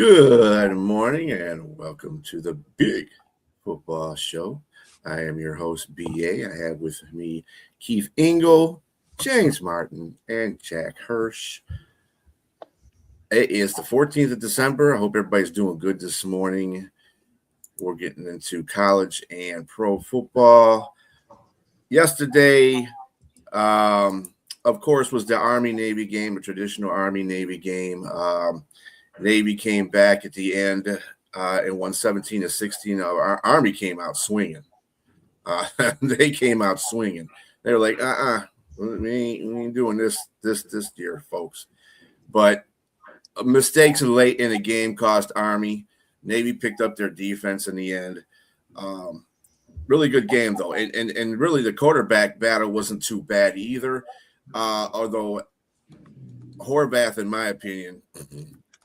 Good morning and welcome to the Big Football Show. I am your host, BA. I have with me Keith Ingle, James Martin, and Jack Hirsch. It is the 14th of December. I hope everybody's doing good this morning. We're getting into college and pro football. Yesterday, of course, was the Army-Navy game, a traditional Army-Navy game. Navy came back at the end and won 17-16. Our Army came out swinging. They came out swinging. They were like, we ain't doing this year, folks. But mistakes late in the game cost Army. Navy picked up their defense in the end. Really good game, though. And really the quarterback battle wasn't too bad either. Although Horvath, in my opinion,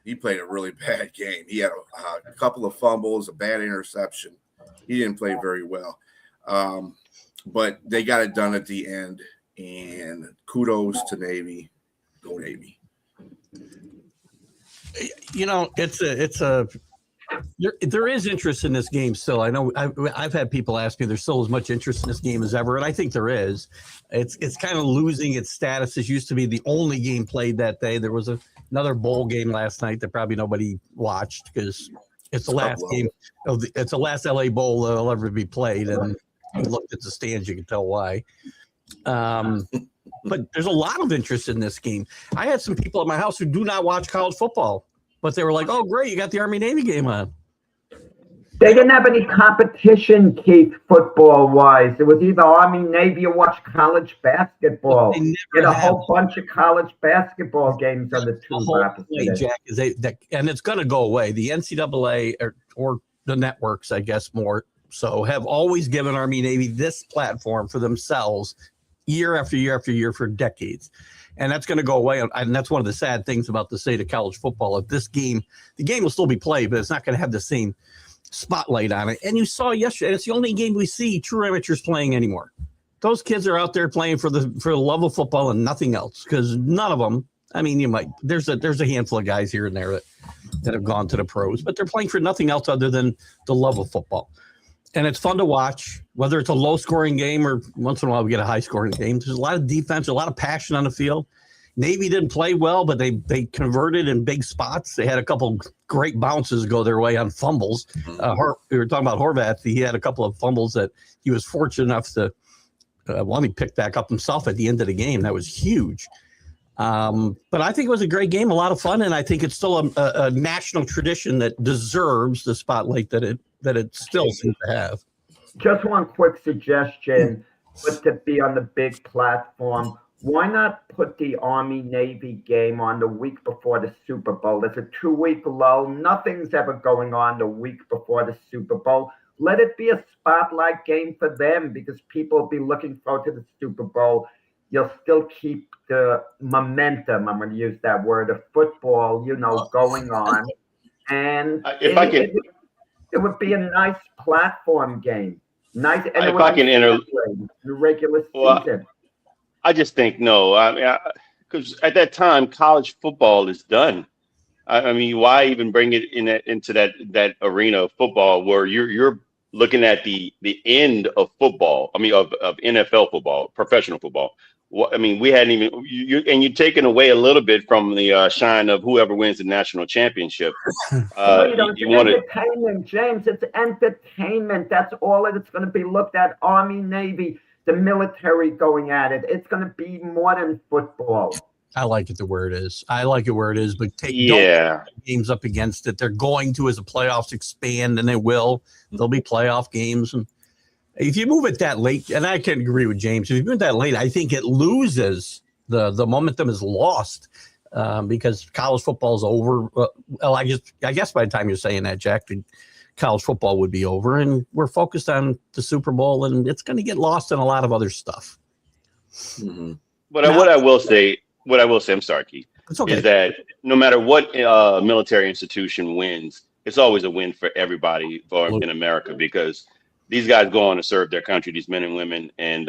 he played a really bad game. He had a couple of fumbles, a bad interception. He didn't play very well. But they got it done at the end, and kudos to Navy. Go Navy. You know, there is interest in this game still. I know I've had people ask me there's still as much interest in this game as ever, and I think there is. It's kind of losing its status. It used to be the only game played that day. There was another bowl game last night that probably nobody watched because it's the last game. It's the last LA Bowl that'll ever be played, and you looked at the stands, you can tell why. But there's a lot of interest in this game. I had some people at my house who do not watch college football, but they were like, "Oh, great, you got the Army-Navy game on." They didn't have any competition, Keith, football-wise. It was either Army-Navy or watch college basketball. They had a whole bunch of college basketball games on the two. Jack, and it's going to go away. The NCAA or the networks, I guess, more so, have always given Army-Navy this platform for themselves year after year after year for decades. And that's going to go away. And that's one of the sad things about the state of college football. If this game, the game will still be played, but it's not going to have the same spotlight on it. And you saw yesterday, it's the only game we see true amateurs playing anymore. Those kids are out there playing for the love of football and nothing else, because none of them, I mean, there's a handful of guys here and there that have gone to the pros, but they're playing for nothing else other than the love of football. And it's fun to watch, whether it's a low-scoring game or once in a while we get a high-scoring game. There's a lot of defense, a lot of passion on the field. Navy didn't play well, but they converted in big spots. They had a couple great bounces go their way on fumbles. We were talking about Horvath. He had a couple of fumbles that he was fortunate enough to he picked back up himself at the end of the game. That was huge. But I think it was a great game, a lot of fun, and I think it's still a national tradition that deserves the spotlight that it still seems to have. Just one quick suggestion, but to be on the big platform, why not put the Army-Navy game on the week before the Super Bowl? It's a 2-week lull. Nothing's ever going on the week before the Super Bowl. Let it be a spotlight game for them, because people will be looking forward to the Super Bowl. You'll still keep the momentum, I'm going to use that word, of football, going on. And it would be a nice platform game. Nice. And if I can enter the regular season. I just think no. I mean, because at that time, college football is done. I mean, why even bring it into that arena of football where you're looking at the end of football? I mean, of NFL football, professional football. I mean, we hadn't even you're taking away a little bit from the shine of whoever wins the national championship. Entertainment, James. It's entertainment. That's all it's going to be looked at. Army, Navy, the military going at it. It's going to be more than football. I like it where it is. But take games up against it. They're going to, as the playoffs expand, and they will. There'll be playoff games. And if you move it that late, and I can agree with James, if you move it that late, I think it loses. The momentum is lost because college football is over. Well, I guess by the time you're saying that, Jack, college football would be over, and we're focused on the Super Bowl, and it's going to get lost in a lot of other stuff. Mm-hmm. But what I will say, I'm sorry, Keith, is that no matter what military institution wins, it's always a win for everybody in America, because these guys go on to serve their country, these men and women, and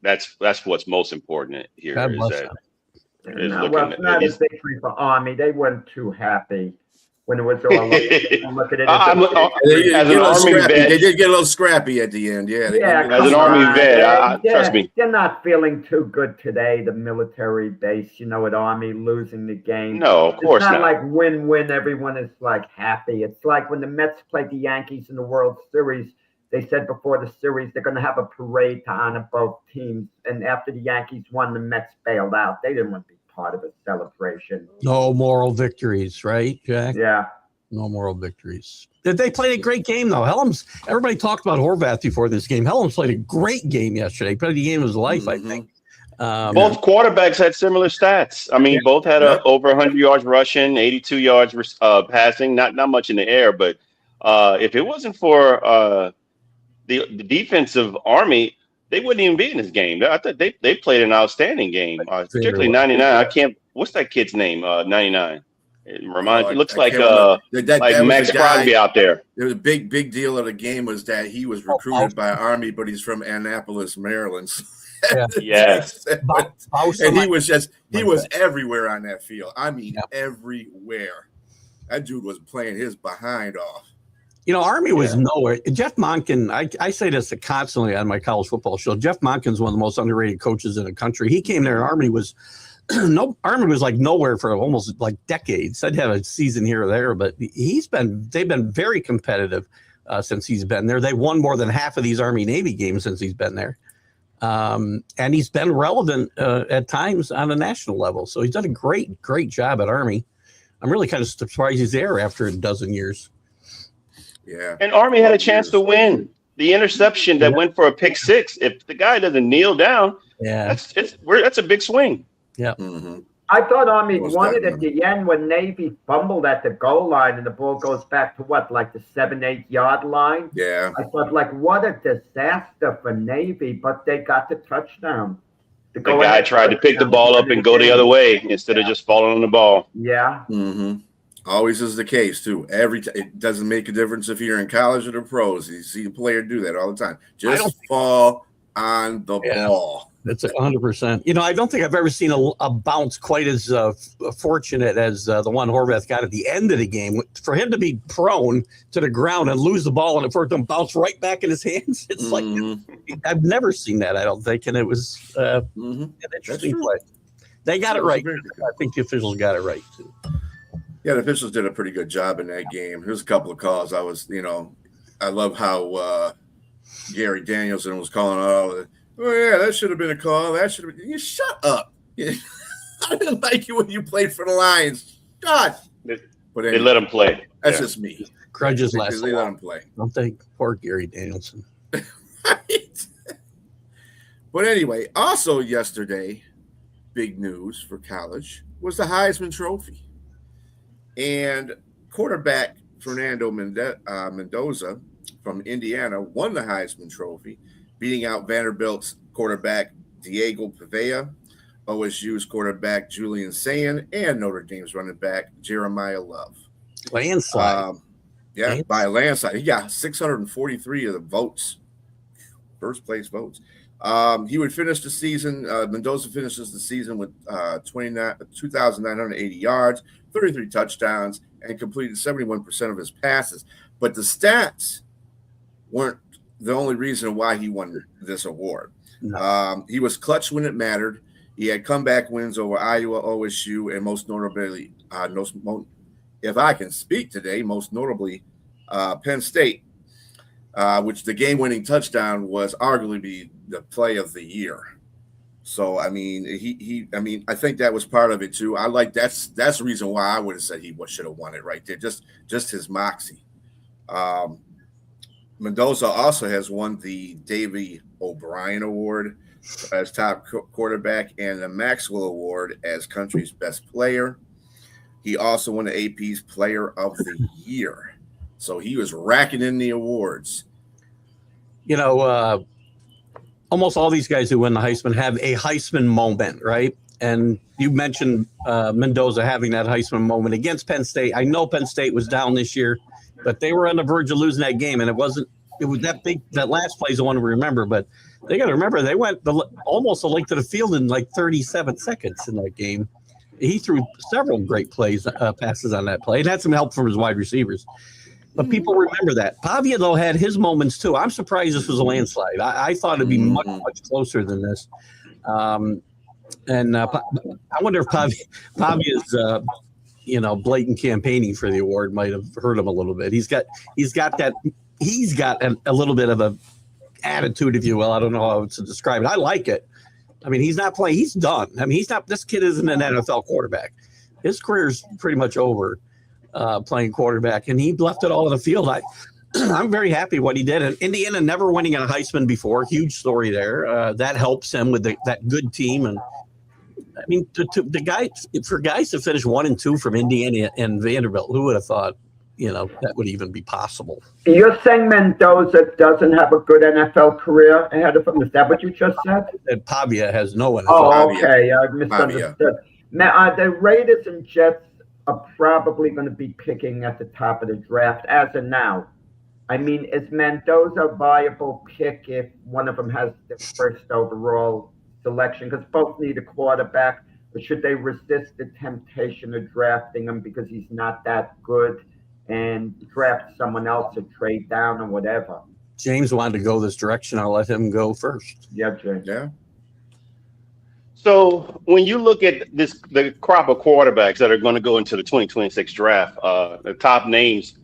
that's what's most important here. It's not a victory for Army. They weren't too happy. when it was all up. Look at it. As an Army vet, they did get a little scrappy at the end. Yeah, as an Army vet, trust me. They're not feeling too good today, the military base, with Army losing the game. No, of course not. It's not like win-win, everyone is like happy. It's like when the Mets played the Yankees in the World Series, they said before the series they're going to have a parade to honor both teams. And after the Yankees won, the Mets bailed out. They didn't want to be part of a celebration. No moral victories, right, Jack? Yeah. No moral victories. They played a great game, though. Everybody talked about Horvath before this game. Helms played a great game yesterday. Played the game of his life, I think. Both quarterbacks had similar stats. I mean, both had over 100 yards rushing, 82 yards passing. Not much in the air, but if it wasn't for the defensive Army, they wouldn't even be in this game. I thought they played an outstanding game, particularly 99. What's that kid's name? 99. It reminds. It looks like Max Crosby out there. There was a big deal of the game was that he was recruited by Army, but he's from Annapolis, Maryland. Yes. And he was everywhere on that field. I mean, everywhere. That dude was playing his behind off. Army was nowhere. Jeff Monken, I say this constantly on my college football show. Jeff Monken's one of the most underrated coaches in the country. He came there, and Army was like nowhere for almost like decades. I'd have a season here or there, but they've been very competitive since he's been there. They've won more than half of these Army-Navy games since he's been there. And he's been relevant at times on a national level. So he's done a great job at Army. I'm really kind of surprised he's there after a dozen years. Yeah. And Army had a chance to win. The interception that went for a pick six, if the guy doesn't kneel down, that's a big swing. Yeah. Mm-hmm. I thought Army won it at the end when Navy fumbled at the goal line and the ball goes back to like the 7-8 yard line. Yeah. I thought what a disaster for Navy, but they got the touchdown. The guy tried to pick the ball up and go the other way instead of just falling on the ball. Yeah. Mm-hmm. Always is the case too. It doesn't make a difference if you're in college or the pros. You see a player do that all the time. Just fall on the ball. That's 100%. I don't think I've ever seen a bounce quite as fortunate as the one Horvath got at the end of the game. For him to be prone to the ground and lose the ball and for it to bounce right back in his hands, it's like I've never seen that. I don't think, and it was an interesting play. They got it right. I think the officials got it right too. Yeah, the officials did a pretty good job in that game. There's a couple of calls. I love how Gary Danielson was calling out. Oh, yeah, that should have been a call. That should have been. You shut up. I didn't like you when you played for the Lions. God. But anyway, they let him play. That's just me. Grudges last. They let him play. Don't think poor Gary Danielson. Right. But anyway, also yesterday, big news for college was the Heisman Trophy. And quarterback Fernando Mendoza from Indiana won the Heisman Trophy, beating out Vanderbilt's quarterback Diego Pavia, OSU's quarterback Julian Sand, and Notre Dame's running back Jeremiah Love. Landslide. By a landslide. He got 643 of the votes, first place votes. He would finish the season. Mendoza finishes the season with 2,980 yards, 33 touchdowns, and completed 71% of his passes. But the stats weren't the only reason why he won this award. No. He was clutch when it mattered. He had comeback wins over Iowa, OSU, and most notably, if I can speak today, most notably Penn State, which the game-winning touchdown was arguably the play of the year. So I mean, I think that was part of it too. That's the reason why I would have said he should have won it right there. Just his moxie. Mendoza also has won the Davey O'Brien Award as top quarterback and the Maxwell Award as country's best player. He also won the AP's Player of the Year. So he was racking in the awards. Almost all these guys who win the Heisman have a Heisman moment, right? And you mentioned Mendoza having that Heisman moment against Penn State. I know Penn State was down this year, but they were on the verge of losing that game, and it was that last play is the one to remember. But they got to remember they went almost a length of the field in like 37 seconds in that game. He threw several great passes on that play, and had some help from his wide receivers. But people remember that. Pavia, though, had his moments, too. I'm surprised this was a landslide. I thought it'd be much, much closer than this. I wonder if Pavia's blatant campaigning for the award might have hurt him a little bit. He's got a little bit of a attitude, if you will. I don't know how to describe it. I like it. I mean, he's not playing. He's done. I mean, this kid isn't an NFL quarterback. His career's pretty much over playing quarterback, and he left it all on the field. I'm very happy what he did. And Indiana never winning a Heisman before. Huge story there. That helps him with that good team. And I mean, for guys to finish 1 and 2 from Indiana and Vanderbilt, who would have thought, that would even be possible? You're saying Mendoza doesn't have a good NFL career ahead of him? Is that what you just said? That Pavia has no NFL. Oh, okay. I misunderstood. Now, the Raiders and Jets are probably going to be picking at the top of the draft as of now. I mean, is Mendoza a viable pick if one of them has the first overall selection? Because both need a quarterback. But should they resist the temptation of drafting him because he's not that good and draft someone else or trade down or whatever? James wanted to go this direction. I'll let him go first. Yeah, James. Yeah. So when you look at the crop of quarterbacks that are going to go into the 2026 draft, the top names,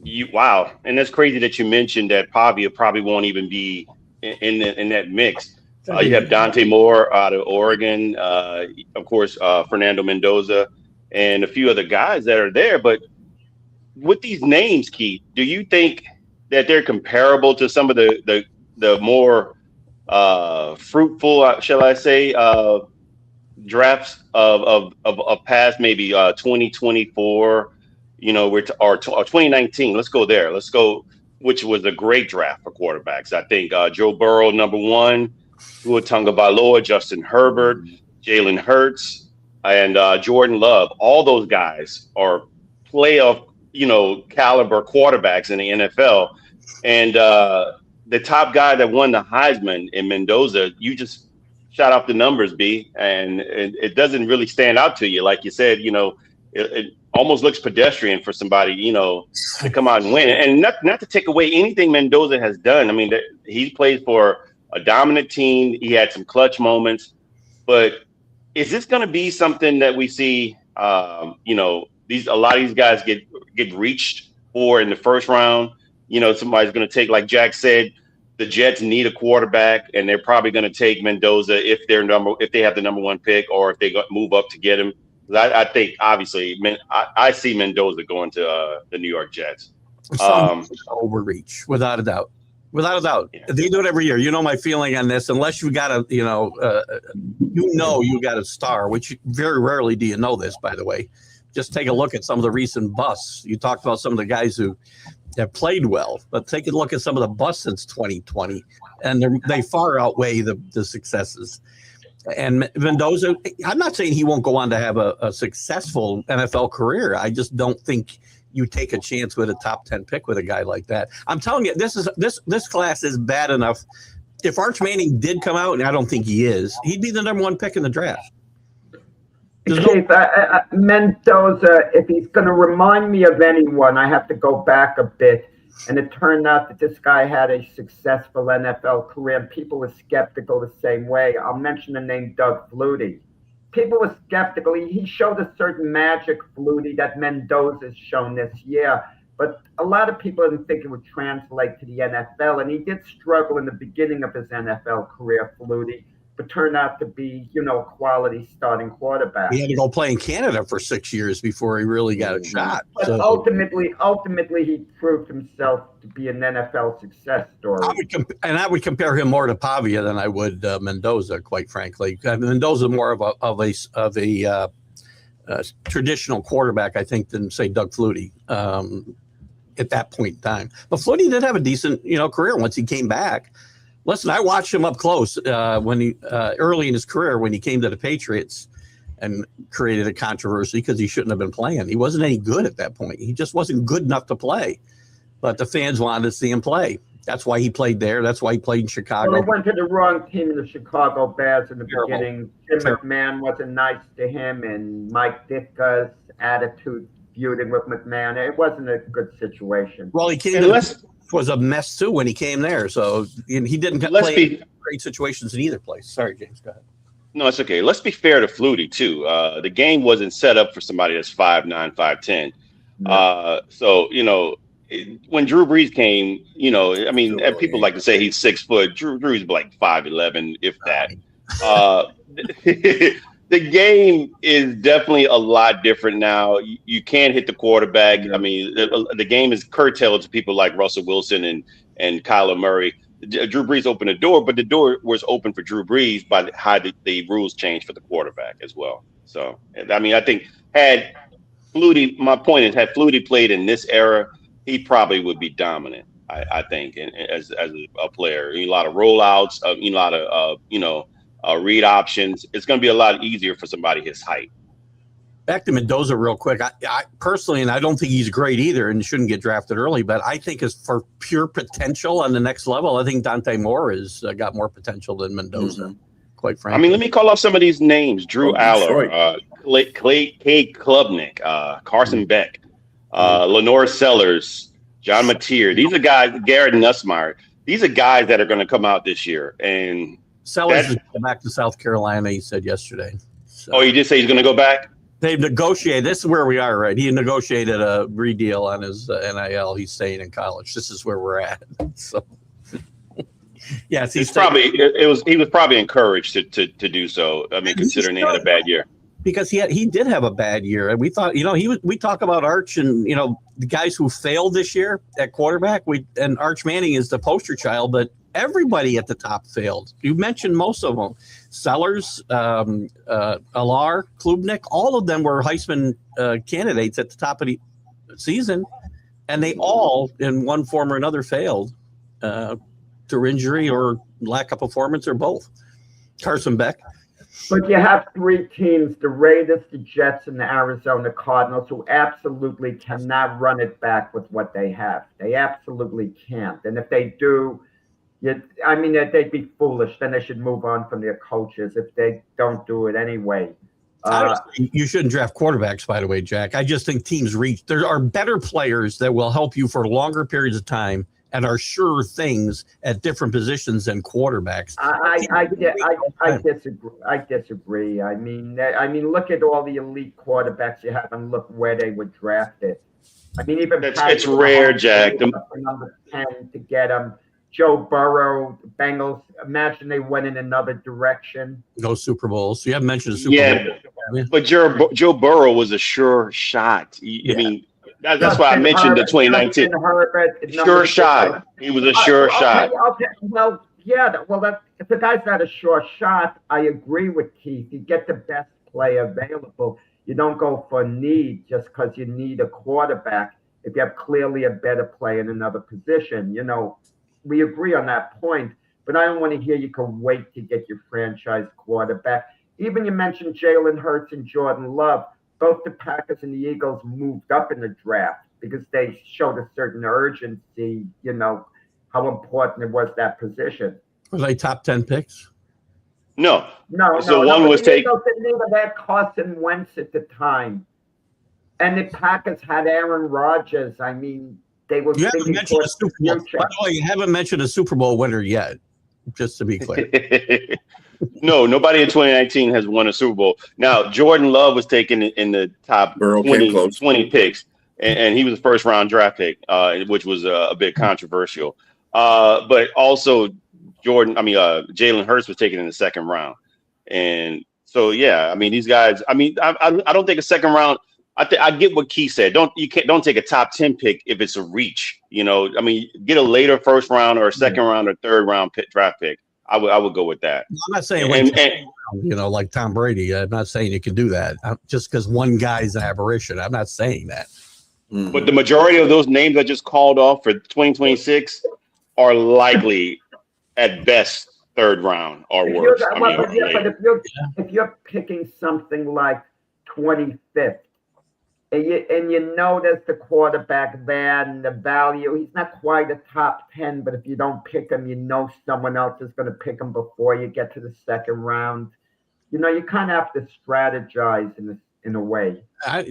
and that's crazy that you mentioned that Pavia probably won't even be in that mix. You have Dante Moore out of Oregon, of course, Fernando Mendoza, and a few other guys that are there. But with these names, Keith, do you think that they're comparable to some of the more fruitful, shall I say, drafts of past maybe 2024, or 2019? Let's go there. Let's go, which was a great draft for quarterbacks. I think Joe Burrow, number 1, Tua Tagovailoa, Justin Herbert, Jalen Hurts, and Jordan Love. All those guys are playoff, caliber quarterbacks in the NFL. And the top guy that won the Heisman in Mendoza, you just shot off the numbers, B, and it doesn't really stand out to you. Like you said, it almost looks pedestrian for somebody, to come out and win. And not to take away anything Mendoza has done. I mean, he played for a dominant team. He had some clutch moments. But is this going to be something that we see, a lot of these guys get reached for in the first round? Somebody's going to take, like Jack said, the Jets need a quarterback, and they're probably going to take Mendoza if they have the number 1 pick, or if they move up to get him. I think obviously, I see Mendoza going to the New York Jets. Overreach, without a doubt. Without a doubt. Yeah. They do it every year. You know my feeling on this. Unless you got you got a star, which very rarely do you know this, by the way. Just take a look at some of the recent busts. You talked about some of the guys who have played well, but take a look at some of the busts since 2020, and they far outweigh the successes. And Mendoza, I'm not saying he won't go on to have a successful NFL career. I just don't think you take a chance with a top 10 pick with a guy like that. I'm telling you, this class is bad enough. If Arch Manning did come out, and I don't think he is, he'd be the number 1 pick in the draft. Mendoza, if he's going to remind me of anyone, I have to go back a bit. And it turned out that this guy had a successful NFL career, and people were skeptical the same way. I'll mention the name Doug Flutie. People were skeptical. He showed a certain magic, Flutie, that Mendoza's shown this year. But a lot of people didn't think it would translate to the NFL. And he did struggle in the beginning of his NFL career, Flutie, but turned out to be, a quality starting quarterback. He had to go play in Canada for 6 years before he really got a shot. But ultimately, he proved himself to be an NFL success story. I would compare him more to Pavia than I would Mendoza, quite frankly. Mendoza more of a traditional quarterback, I think, than say Doug Flutie at that point in time. But Flutie did have a decent, career once he came back. Listen, I watched him up close when he early in his career when he came to the Patriots and created a controversy because he shouldn't have been playing. He wasn't any good at that point. He just wasn't good enough to play. but the fans wanted to see him play. That's why he played there. That's why he played in Chicago. Well, he went to the wrong team in the Chicago Bears in the Terrible. beginning. Jim Terrible. McMahon wasn't nice to him, and Mike Ditka's attitude feuding with McMahon. It wasn't a good situation. Well, he came And to let's was a mess too when he came there. So and he didn't let's play be in great situations in either place. Sorry, James. Go ahead. no, it's okay. Let's be fair to Flutie too. The game wasn't set up for somebody that's 5'9", 5'10". So when Drew Brees came, I mean, and people like to say he's 6 foot. Drew's like 5'11", if that. The game is definitely a lot different now. You can't hit the quarterback. I mean, the game is curtailed to people like Russell Wilson and Kyler Murray. Drew Brees opened the door, but the door was open for Drew Brees by how the rules changed for the quarterback as well. So, I mean, I think had Flutie, my point is, had Flutie played in this era, he probably would be dominant. I think, as a player, a lot of rollouts, a lot of read options. It's going to be a lot easier for somebody his height. Back to Mendoza real quick. I personally, and I don't think he's great either and shouldn't get drafted early, but I think as for pure potential on the next level, I think Dante Moore has got more potential than Mendoza, quite frankly. I mean, let me call off some of these names. Drew Aller, Clay Klubnik, Carson Beck, Lenore Sellers, John Mateer. These are guys, Garrett Nussmeier. These are guys that are going to come out this year. And Sellers is going back to South Carolina, he said yesterday. So. Oh, you did say he's going to go back? They've negotiated. This is where we are, right? He negotiated a redeal on his NIL. He's staying in college. This is where we're at. So, yes, he was probably encouraged to do so. I mean, considering he had a bad year. Because he did have a bad year, and we thought, we talk about Arch and the guys who failed this year at quarterback. And Arch Manning is the poster child, but everybody at the top failed. You mentioned most of them. Sellers, Alar, Klubnik, all of them were Heisman candidates at the top of the season, and they all, in one form or another, failed through injury or lack of performance or both. Carson Beck. But you have three teams, the Raiders, the Jets, and the Arizona Cardinals, who absolutely cannot run it back with what they have. They absolutely can't. And if they do, they'd be foolish. Then they should move on from their coaches if they don't do it anyway. You shouldn't draft quarterbacks, by the way, Jack. I just think teams there are better players that will help you for longer periods of time and are sure things at different positions than quarterbacks. I disagree. I disagree. I mean, look at all the elite quarterbacks you have and look where they were drafted. I mean, even it's rare, Jack. Number 10 to get them. Joe Burrow, Bengals. Imagine they went in another direction. No Super Bowls. You haven't mentioned a Super Bowl. But Joe Burrow was a sure shot. I mean, that's why I mentioned the 2019. Sure shot. He was a sure shot. Okay. Well, yeah. Well, if the guy's not a sure shot, I agree with Keith. You get the best player available. You don't go for need just because you need a quarterback. If you have clearly a better player in another position, we agree on that point. But I don't want to hear you can wait to get your franchise quarterback. Even you mentioned Jalen Hurts and Jordan Love. Both the Packers and the Eagles moved up in the draft because they showed a certain urgency, how important it was, that position. Were they top 10 picks? No. So one was taken. The Eagles didn't even have Carson Wentz at the time. And the Packers had Aaron Rodgers. I mean, they were thinking for the Super Bowl. By the way, you haven't mentioned a Super Bowl winner yet, just to be clear. No, nobody in 2019 has won a Super Bowl. Now, Jordan Love was taken in the top 20 picks, and he was the first round draft pick, which was a bit controversial. But also, Jalen Hurts was taken in the second round. And so, yeah, I mean, these guys, I don't think a second round. I get what Keith said. Don't take a top 10 pick if it's a reach. Get a later first round or a second round or third round draft pick. I would go with that. I'm not saying like Tom Brady. I'm not saying you can do that just because one guy's an aberration. I'm not saying that. Mm-hmm. But the majority of those names I just called off for 2026 are likely at best third round or worse. If you're picking something like 25th, and you notice the quarterback there and the value. He's not quite a top 10, but if you don't pick him, you know someone else is going to pick him before you get to the second round. You kind of have to strategize in a way. I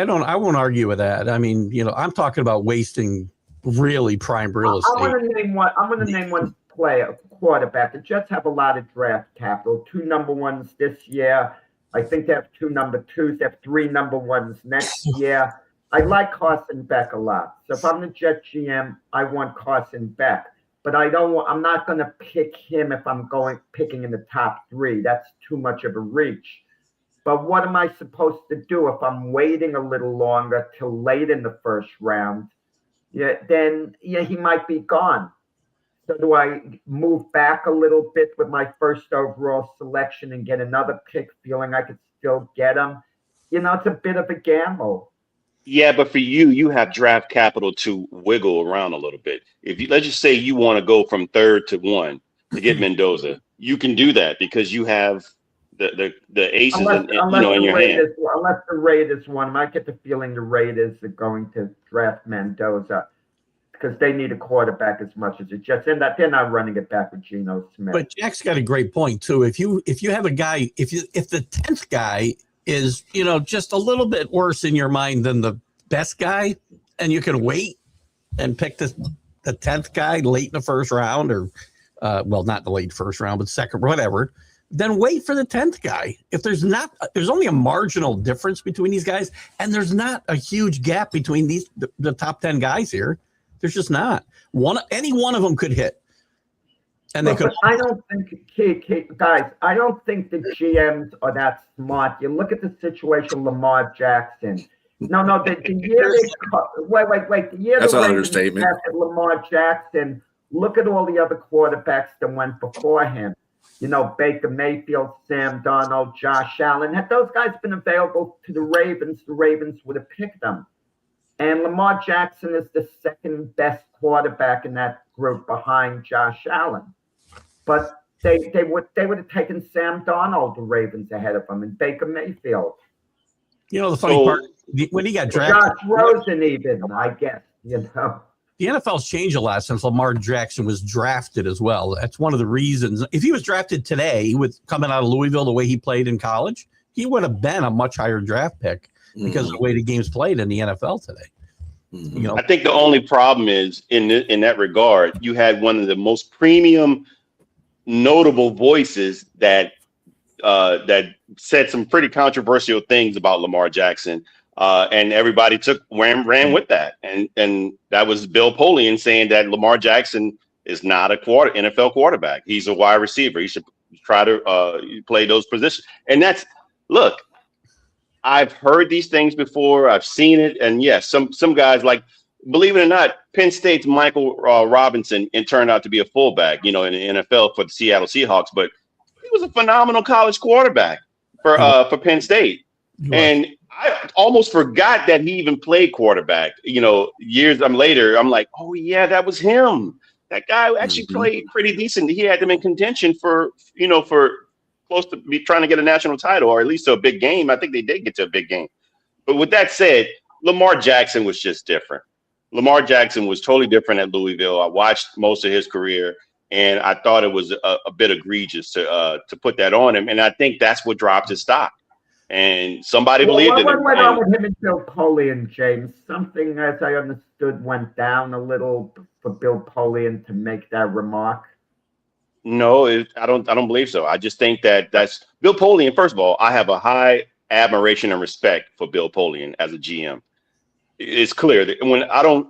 won't argue with that. I mean, I'm talking about wasting really prime real estate. I'm going to name one player, quarterback. The Jets have a lot of draft capital. 2 number ones this year. I think they have 2 number 2s. They have 3 number 1s next year. I like Carson Beck a lot. So if I'm the Jet GM, I want Carson Beck. But I'm not going to pick him if I'm picking in the top 3. That's too much of a reach. But what am I supposed to do if I'm waiting a little longer till late in the first round? Then he might be gone. So do I move back a little bit with my first overall selection and get another pick, feeling I could still get him? It's a bit of a gamble. Yeah, but for you have draft capital to wiggle around a little bit. Let's just say you want to go from 3rd to 1 to get Mendoza, you can do that because you have the aces in your hand. Unless the Raiders won, I might get the feeling the Raiders are going to draft Mendoza, because they need a quarterback as much as the Jets. They're not running it back with Geno Smith. But Jack's got a great point too. If you have a guy, if the 10th guy is just a little bit worse in your mind than the best guy, and you can wait and pick the 10th guy late in the first round, or not the late first round, but second, whatever, then wait for the 10th guy. If there's only a marginal difference between these guys, and there's not a huge gap between the top 10 guys here. There's just not. Any one of them could hit. And they could. I don't think, guys, I don't think the GMs are that smart. You look at the situation, Lamar Jackson. No, the year wait. The year that's the an Ravens understatement. drafted Lamar Jackson, look at all the other quarterbacks that went before him. Baker Mayfield, Sam Darnold, Josh Allen. Had those guys been available to the Ravens would have picked them. And Lamar Jackson is the second best quarterback in that group behind Josh Allen. But they would have taken Sam Darnold, the Ravens, ahead of him, and Baker Mayfield. The funny part, when he got drafted, Josh Rosen even, I guess, The NFL's changed a lot since Lamar Jackson was drafted as well. That's one of the reasons. If he was drafted today coming out of Louisville the way he played in college, he would have been a much higher draft pick. Because of the way the game's played in the NFL today. I think the only problem is in that regard, you had one of the most premium, notable voices that said some pretty controversial things about Lamar Jackson, and everybody ran with that, and that was Bill Polian saying that Lamar Jackson is not a NFL quarterback. He's a wide receiver. He should try to play those positions, and look. I've heard these things before. I've seen it. And yes, some guys, like, believe it or not, Penn State's Michael Robinson turned out to be a fullback, in the NFL for the Seattle Seahawks. But he was a phenomenal college quarterback for Penn State. And I almost forgot that he even played quarterback. Years later, I'm like, oh, yeah, that was him. That guy actually played pretty decent. He had them in contention for close to be trying to get a national title, or at least to a big game. I think they did get to a big game. But with that said, Lamar Jackson was just different. Lamar Jackson was totally different at Louisville. I watched most of his career, and I thought it was a bit egregious to put that on him. And I think that's what dropped his stock. And somebody believed in him. What went on with him and Bill Polian, James? Something, as I understood, went down a little for Bill Polian to make that remark. No, I don't believe so. I just think that's Bill Polian. First of all, I have a high admiration and respect for Bill Polian as a GM. It's clear that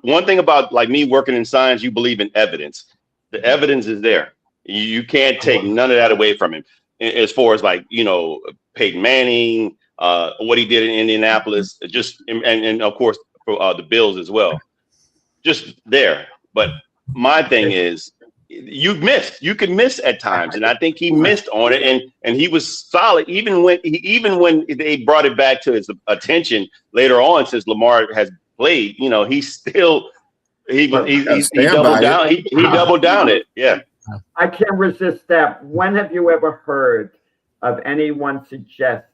one thing about, like, me working in science, you believe in evidence. The evidence is there. You can't take none of that away from him. As far as, like, Peyton Manning, what he did in Indianapolis, and of course for the Bills as well. Just there. But my thing is, you can miss at times, and I think he missed on it, and he was solid even when they brought it back to his attention later on. Since Lamar has played, he still he doubled down. He doubled down it. Yeah, I can't resist that. When have you ever heard of anyone suggest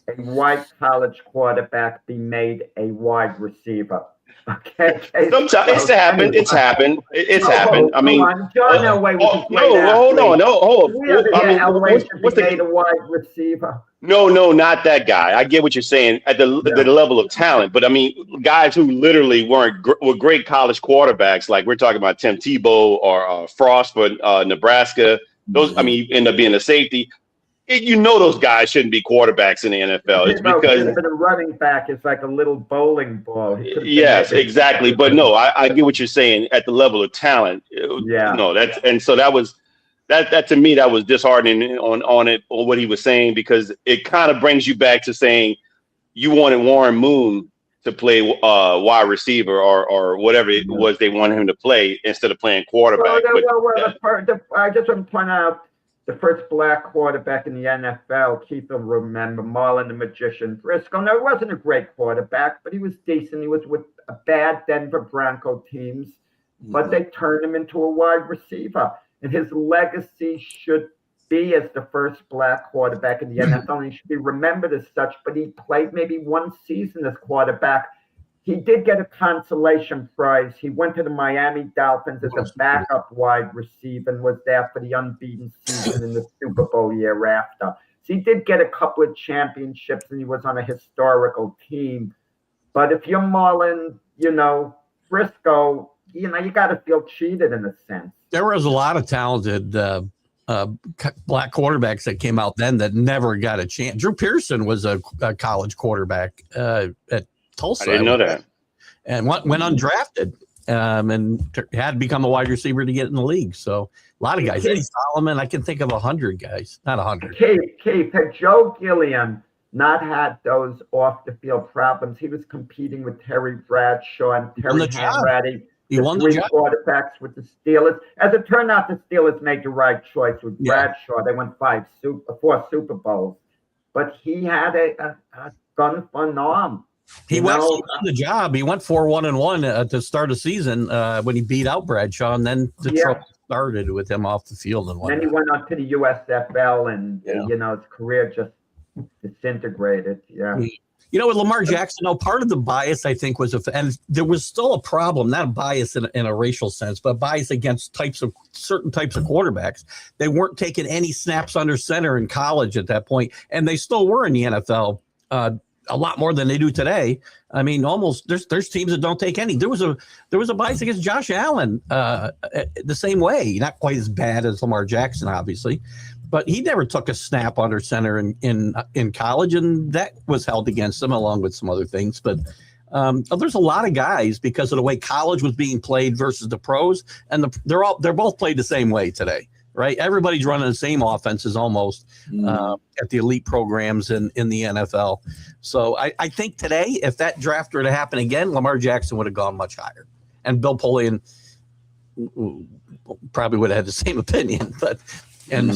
a white college quarterback be made a wide receiver. Okay. Sometimes it's happened. It's happened. It's happened. I mean, John Elway was a great no, hold on. athlete. No, hold We have to on. I get mean, Elway to what's be made the? a wide receiver. No, not that guy. I get what you're saying at the level of talent, but I mean, guys who literally were great college quarterbacks, like we're talking about Tim Tebow or Frost for Nebraska. Those, I mean, you end up being a safety. Those guys shouldn't be quarterbacks in the NFL. It's because a running back is like a little bowling ball. Yes, exactly. But no, I get what you're saying at the level of talent. Yeah. No, that to me, that was disheartening on what he was saying, because it kind of brings you back to saying you wanted Warren Moon to play wide receiver or whatever it was they wanted him to play instead of playing quarterback. I just want to point out the first black quarterback in the NFL, Keith will remember, Marlon the Magician Briscoe. Now, he wasn't a great quarterback, but he was decent. He was with a bad Denver Bronco teams, but they turned him into a wide receiver. And his legacy should be as the first black quarterback in the NFL. And he should be remembered as such, but he played maybe one season as quarterback. He did get a consolation prize. He went to the Miami Dolphins as a backup wide receiver and was there for the unbeaten season in the Super Bowl year after. So he did get a couple of championships, and he was on a historical team. But if you're Marlon, Briscoe, you got to feel cheated in a sense. There was a lot of talented black quarterbacks that came out then that never got a chance. Drew Pearson was a college quarterback at Tulsa. I didn't know that. And went undrafted and had to become a wide receiver to get in the league. So a lot of guys. Eddie Solomon, I can think of 100 guys, not 100. Keith, had Joe Gilliam not had those off-the-field problems, he was competing with Terry Bradshaw and Terry Hanratty. He won the job. Quarterbacks with the Steelers. As it turned out, the Steelers made the right choice with Bradshaw. They won 4 Super Bowls. But he had a gun fun arm. He won the job. He went 4-1-1 at the start of the season when he beat out Bradshaw, and then the trouble started with him off the field. And then he went on to the USFL, and his career just disintegrated. Yeah. With Lamar Jackson, part of the bias, I think, was, and there was still a problem, not a bias in a racial sense, but bias against certain types of quarterbacks. They weren't taking any snaps under center in college at that point, and they still were in the NFL a lot more than they do today. I mean, almost there's teams that don't take any. There was a bias against Josh Allen the same way, not quite as bad as Lamar Jackson, obviously. But he never took a snap under center in college, and that was held against him along with some other things. But there's a lot of guys, because of the way college was being played versus the pros, and they're both played the same way today, right? Everybody's running the same offenses almost at the elite programs in the NFL. So I think today, if that draft were to happen again, Lamar Jackson would have gone much higher, and Bill Polian probably would have had the same opinion, but. And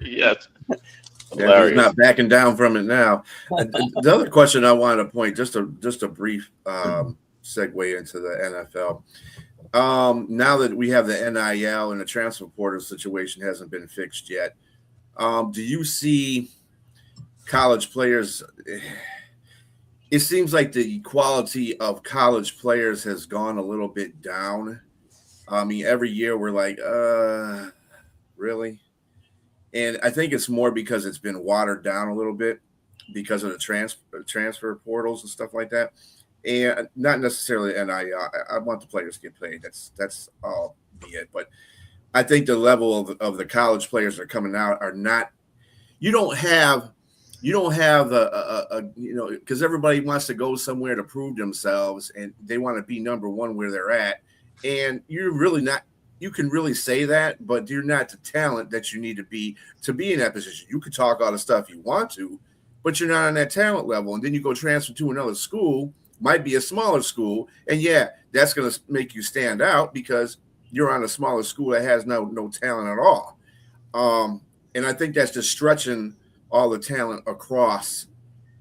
yes, he's not backing down from it now. The other question I wanted to point, just a brief segue into the NFL. Now that we have the NIL and the transfer portal situation hasn't been fixed yet, do you see college players? It seems like the quality of college players has gone a little bit down. I mean, every year we're like, really? And I think it's more because it's been watered down a little bit because of the transfer portals and stuff like that. And not necessarily NIL. I want the players to get paid. That's all be it. But I think the level of the college players that are coming out are not – you don't have because everybody wants to go somewhere to prove themselves, and they want to be number one where they're at. And you're really not, you can really say that, but you're not the talent that you need to be in that position. You can talk all the stuff you want to, but you're not on that talent level. And then you go transfer to another school, might be a smaller school. And that's going to make you stand out because you're on a smaller school that has no talent at all. And I think that's just stretching all the talent across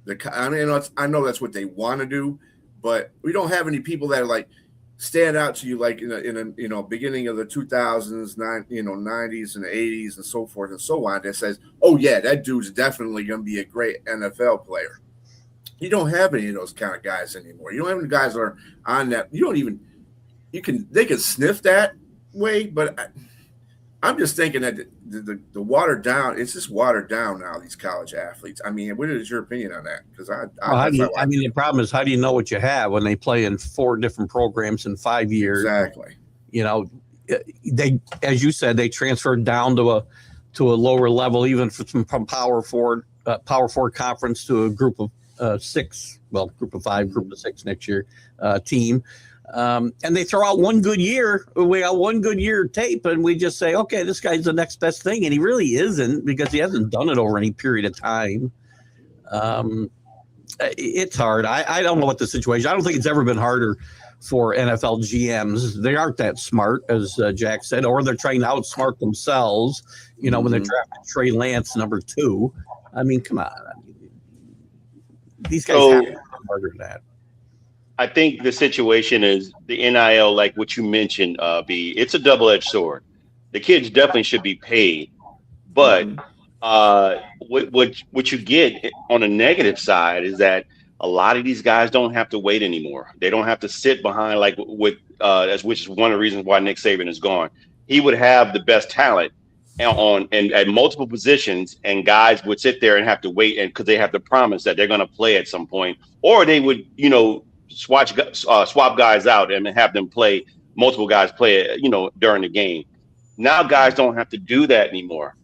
I know that's what they want to do, but we don't have any people that are like, stand out to you like in a beginning of the 2000s, 90s and 80s and so forth and so on that says, oh yeah, that dude's definitely going to be a great NFL player? You don't have any of those kind of guys anymore. You don't have any guys that are on that. They can sniff that way, but I'm just thinking that the watered down, it's just watered down now, these college athletes. I mean, what is your opinion on that? Because the problem is, how do you know what you have when they play in 4 different programs in 5 years? Exactly. You know, they, as you said, they transferred down to a lower level, even from Power Four conference to a group of 6, group of 5, group of 6 next year team. And they throw out one good year. We got one good year tape, and we just say, okay, this guy's the next best thing. And he really isn't, because he hasn't done it over any period of time. It's hard. I don't know what the situation. I don't think it's ever been harder for NFL GMs. They aren't that smart, as Jack said, or they're trying to outsmart themselves. You know, when they drafted Trey Lance number 2. I mean, come on. These guys have to be harder than that. I think the situation is the NIL, like what you mentioned, B. It's a double-edged sword. The kids definitely should be paid, but what you get on the negative side is that a lot of these guys don't have to wait anymore. They don't have to sit behind which is one of the reasons why Nick Saban is gone. He would have the best talent at multiple positions, and guys would sit there and have to wait, and because they have to promise that they're going to play at some point, or they would, swap guys out and have them play, multiple guys play, during the game. Now guys don't have to do that anymore,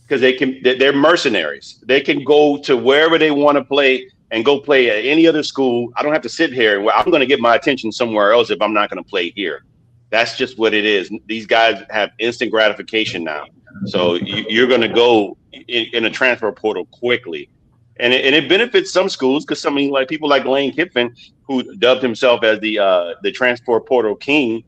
because they're mercenaries. They can go to wherever they want to play and go play at any other school. I don't have to sit here and I'm going to get my attention somewhere else if I'm not going to play here. That's just what it is. These guys have instant gratification now. So you're going to go in a transfer portal quickly. And it benefits some schools, because people like Lane Kiffin, who dubbed himself as the transfer portal king,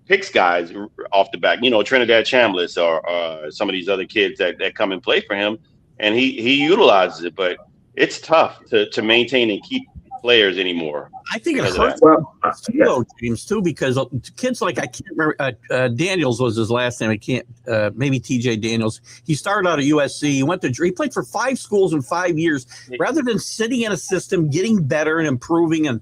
picks guys off the back. Trinidad Chambliss or some of these other kids that come and play for him, and he utilizes it. But it's tough to maintain and keep players anymore. I think it hurts James, too, because kids like, I can't remember, Daniels was his last name. I can't, maybe TJ Daniels. He started out at USC. He played for 5 schools in 5 years. Rather than sitting in a system, getting better and improving and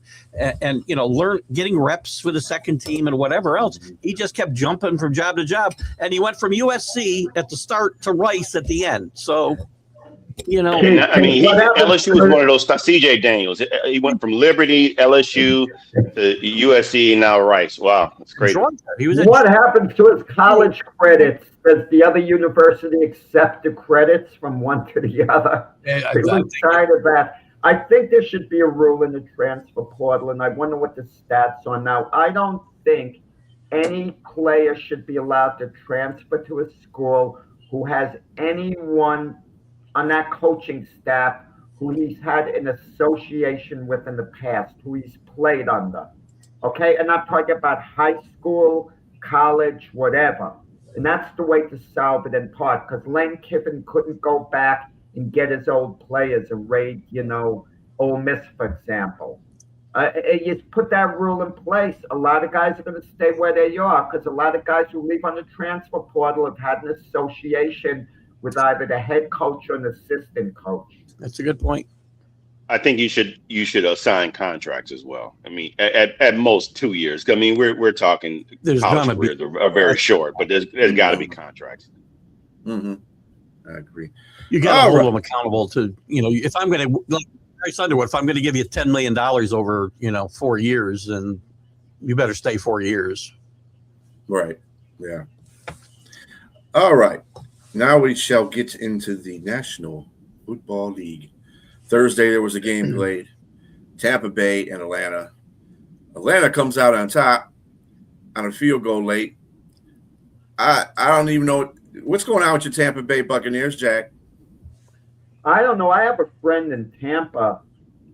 getting reps for the second team and whatever else, he just kept jumping from job to job. And he went from USC at the start to Rice at the end. So, LSU was one of those. CJ Daniels, he went from Liberty, LSU, to USC, and now Rice. Wow, that's crazy. What happened to his college credits? Does the other university accept the credits from one to the other? I'm tired of that. I think there should be a rule in the transfer portal, and I wonder what the stats are now. I don't think any player should be allowed to transfer to a school who has anyone on that coaching staff who he's had an association with in the past, who he's played under. Okay, and I'm talking about high school, college, whatever. And that's the way to solve it in part, because Lane Kiffin couldn't go back and get his old players and raid, Ole Miss, for example. You put that rule in place, a lot of guys are going to stay where they are, because a lot of guys who leave on the transfer portal have had an association with either the head coach or an assistant coach. That's a good point. I think you should assign contracts as well. I mean, at most 2 years. I mean, we're talking college careers are very short, but there's got to be contracts. Mm-hmm. I agree. You got to hold them accountable to, if I'm going to, like Bryce Underwood, if I'm going to give you $10 million over, 4 years, then you better stay 4 years. Right. Yeah. All right. Now we shall get into the National Football League. Thursday, there was a game played. Tampa Bay and Atlanta. Atlanta comes out on top on a field goal late. I don't even know what's going on with your Tampa Bay Buccaneers, Jack. I don't know. I have a friend in Tampa,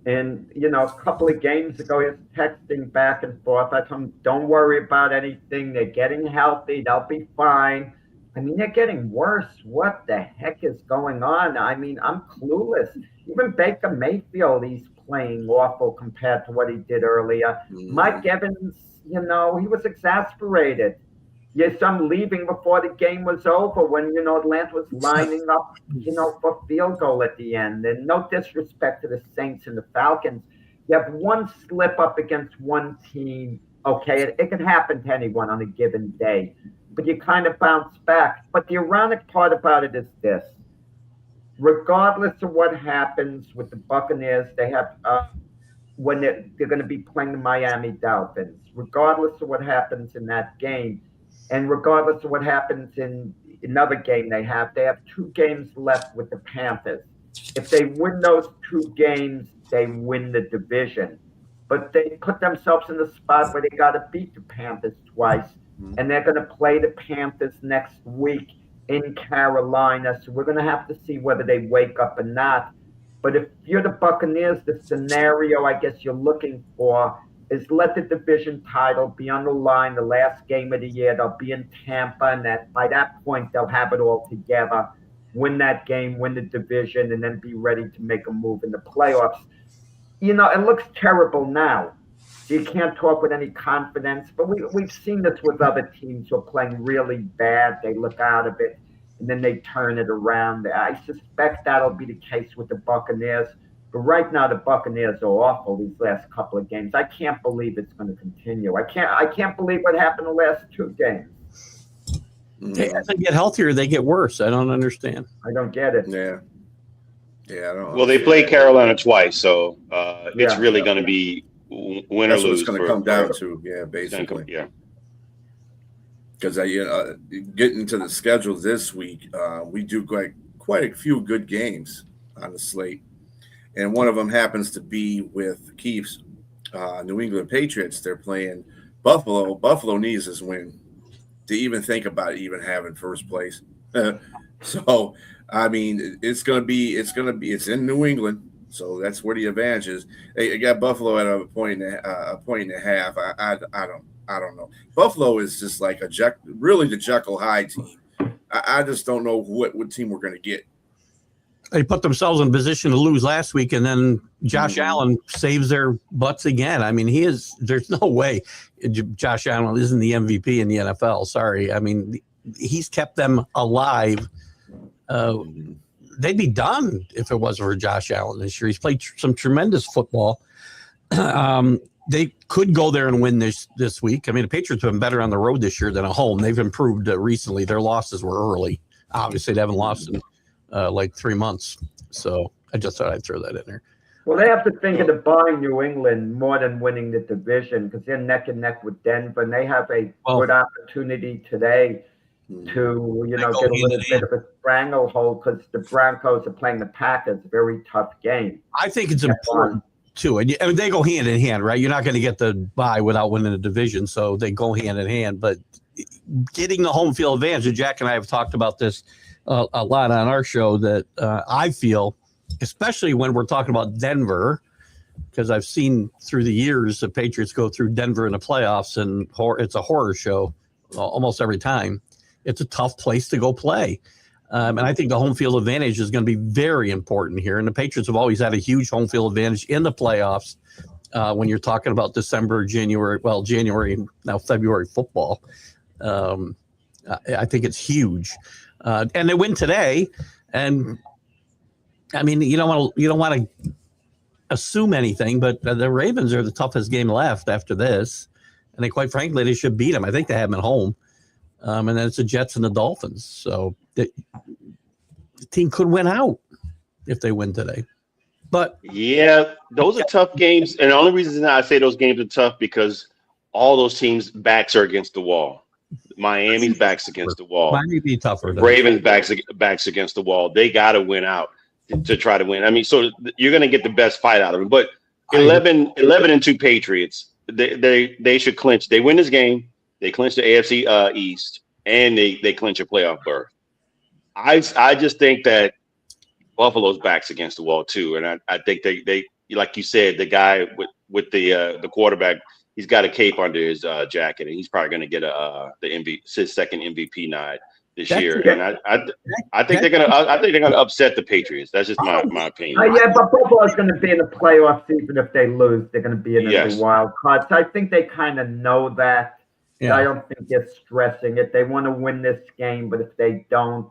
and, a couple of games ago, he was texting back and forth. I told him, don't worry about anything. They're getting healthy. They'll be fine. I mean, they're getting worse. What the heck is going on? I mean, I'm clueless. Even Baker Mayfield, he's playing awful compared to what he did earlier. Mike Evans, he was exasperated. Yes, I'm leaving before the game was over when, Atlanta was lining up, for field goal at the end. And no disrespect to the Saints and the Falcons. You have one slip up against one team. Okay, it can happen to anyone on a given day, but you kind of bounce back. But the ironic part about it is this. Regardless of what happens with the Buccaneers, they have when they're going to be playing the Miami Dolphins. Regardless of what happens in that game, and regardless of what happens in another game they have 2 games left with the Panthers. If they win those 2 games, they win the division. But they put themselves in the spot where they got to beat the Panthers twice, and they're going to play the Panthers next week in Carolina. So we're going to have to see whether they wake up or not. But if you're the Buccaneers, the scenario I guess you're looking for is let the division title be on the line the last game of the year. They'll be in Tampa, and by that point, they'll have it all together, win that game, win the division, and then be ready to make a move in the playoffs. It looks terrible now. You can't talk with any confidence, but we've seen this with other teams who are playing really bad. They look out of it, and then they turn it around. I suspect that'll be the case with the Buccaneers. But right now, the Buccaneers are awful these last couple of games. I can't believe it's going to continue. I can't believe what happened the last 2 games. As they get healthier, they get worse. I don't understand. I don't get it. Yeah. Yeah, I don't. Well, they play Carolina twice, so it's really going to be win or That's what lose. it's going to come down to. Yeah, basically. Yeah. Because getting to the schedule this week, we do quite a few good games on the slate. And one of them happens to be with Keith's New England Patriots. They're playing Buffalo. Buffalo needs this win to even think about even having first place. So, I mean, it's in New England. So that's where the advantage is. They got Buffalo at a point and a half. I don't know. Buffalo is just like really the Jekyll Hyde team. I just don't know what team we're going to get. They put themselves in position to lose last week, and then Josh Allen saves their butts again. I mean, there's no way Josh Allen isn't the MVP in the NFL. Sorry. I mean, he's kept them alive. They'd be done if it wasn't for Josh Allen this year. He's played some tremendous football. They could go there and win this week. I mean, the Patriots have been better on the road this year than at home. They've improved recently. Their losses were early. Obviously, they haven't lost in like 3 months. So I just thought I'd throw that in there. Well, they have to think of the buying New England more than winning the division because they're neck and neck with Denver, and they have a good opportunity today to, get a little bit of a stranglehold because the Broncos are playing the Packers, a very tough game. I think it's important too. And they go hand in hand, right? You're not going to get the bye without winning the division, so they go hand in hand. But getting the home field advantage, and Jack and I have talked about this a lot on our show, that I feel, especially when we're talking about Denver, because I've seen through the years the Patriots go through Denver in the playoffs, and it's a horror show almost every time. It's a tough place to go play. And I think the home field advantage is going to be very important here. And the Patriots have always had a huge home field advantage in the playoffs when you're talking about January, now February football. I think it's huge. And they win today. And I mean, you don't want to assume anything, but the Ravens are the toughest game left after this. And quite frankly, they should beat them. I think they have them at home. And then it's the Jets and the Dolphins. So the team could win out if they win today. But yeah, those are tough games. And the only reason I say those games are tough because all those teams' backs are against the wall. Miami's backs against the wall. Miami be tougher. Ravens backs against the wall. They got to win out to try to win. I mean, so you're going to get the best fight out of them. But 11-2 Patriots, they should clinch. They win this game. They clinch the AFC East, and they clinch a playoff berth. I just think that Buffalo's back's against the wall too, and I think they like you said, the guy with the quarterback, he's got a cape under his jacket, and he's probably going to get his second MVP nod. this That's year, it. and I think they're gonna upset the Patriots. That's just my opinion. Yeah, but Buffalo's going to be in the playoffs even if they lose. They're going to be in the Yes. wild card. So I think they kind of know that. Yeah. I don't think they're stressing it. They want to win this game, but if they don't,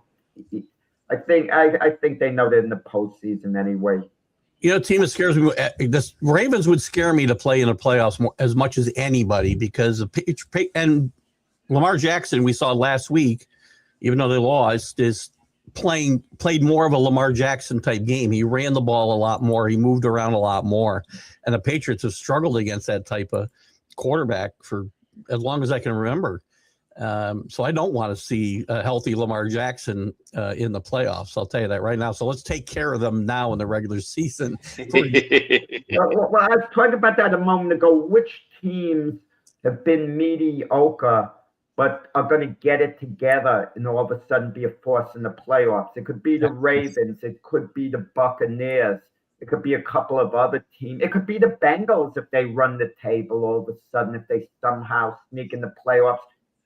I think they know they're in the postseason anyway. You know, team that scares me. The Ravens would scare me to play in the playoffs as much as anybody because and Lamar Jackson we saw last week, even though they lost, played more of a Lamar Jackson type game. He ran the ball a lot more. He moved around a lot more, and the Patriots have struggled against that type of quarterback for as long as I can remember. So I don't want to see a healthy Lamar Jackson in the playoffs. I'll tell you that right now. So let's take care of them now in the regular season. Well, I was talking about that a moment ago. Which teams have been mediocre but are going to get it together and all of a sudden be a force in the playoffs? It could be the Ravens. It could be the Buccaneers. It could be a couple of other teams. It could be the Bengals if they run the table all of a sudden, if they somehow sneak in the playoffs.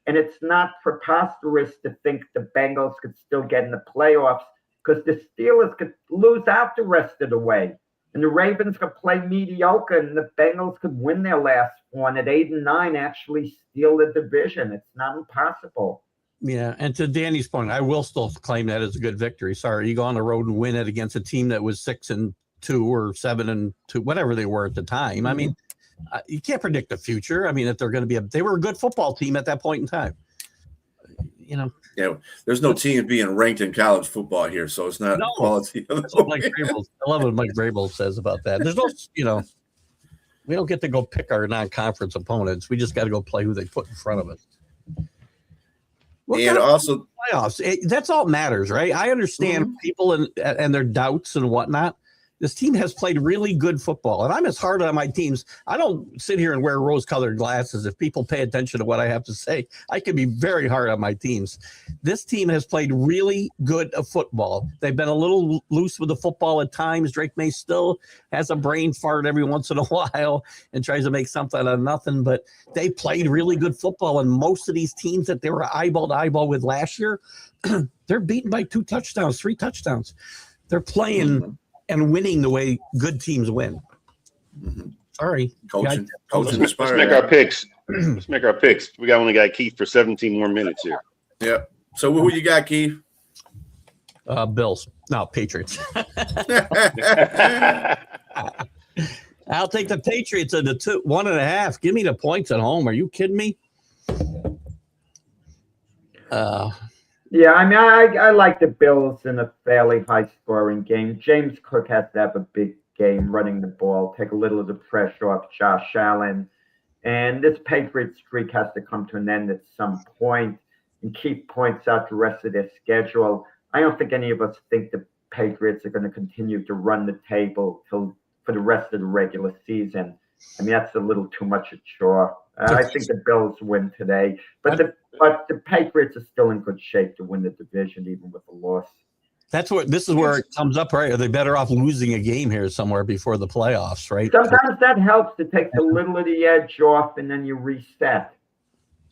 And it's not preposterous to think the Bengals could still get in the playoffs because the Steelers could lose out the rest of the way. And the Ravens could play mediocre and the Bengals could win their last one at 8-9, actually steal the division. It's not impossible. Yeah, and to Danny's point, I will still claim that as a good victory. Sorry, you go on the road and win it against a team that was 6-2 or 7-2, whatever they were at the time. Mm-hmm. I mean, you can't predict the future. I mean, if they're going to be they were a good football team at that point in time. You know. Yeah, there's no team being ranked in college football here, so it's not quality. That's what Mike Vrabel, I love what Mike Vrabel says about that. There's no, we don't get to go pick our non-conference opponents. We just got to go play who they put in front of us. And also playoffs. That's all that matters, right? I understand people and their doubts and whatnot. This team has played really good football, and I'm as hard on my teams. I don't sit here and wear rose-colored glasses. If people pay attention to what I have to say, I can be very hard on my teams. This team has played really good football. They've been a little loose with the football at times. Drake May still has a brain fart every once in a while and tries to make something out of nothing, but they played really good football, and most of these teams that they were eyeball to eyeball with last year, they're beaten by 2 touchdowns, 3 touchdowns. They're playing and winning the way good teams win. Sorry. Coaching. Let's make our picks. Let's make our picks. We only got Keith for 17 more minutes here. Yeah. So who you got, Keith? Bills. No, Patriots. I'll take the Patriots at the 1.5. Give me the points at home. Are you kidding me? Yeah, I mean, I like the Bills in a fairly high-scoring game. James Cook has to have a big game running the ball, take a little of the pressure off Josh Allen. And this Patriots streak has to come to an end at some point. And Keith points out the rest of their schedule. I don't think any of us think the Patriots are going to continue to run the table for the rest of the regular season. I mean, that's a little too much a chore. I think the Bills win today. But the Patriots are still in good shape to win the division, even with a loss. This is where it comes up, right? Are they better off losing a game here somewhere before the playoffs, right? Sometimes that helps to take a little of the edge off, and then you reset.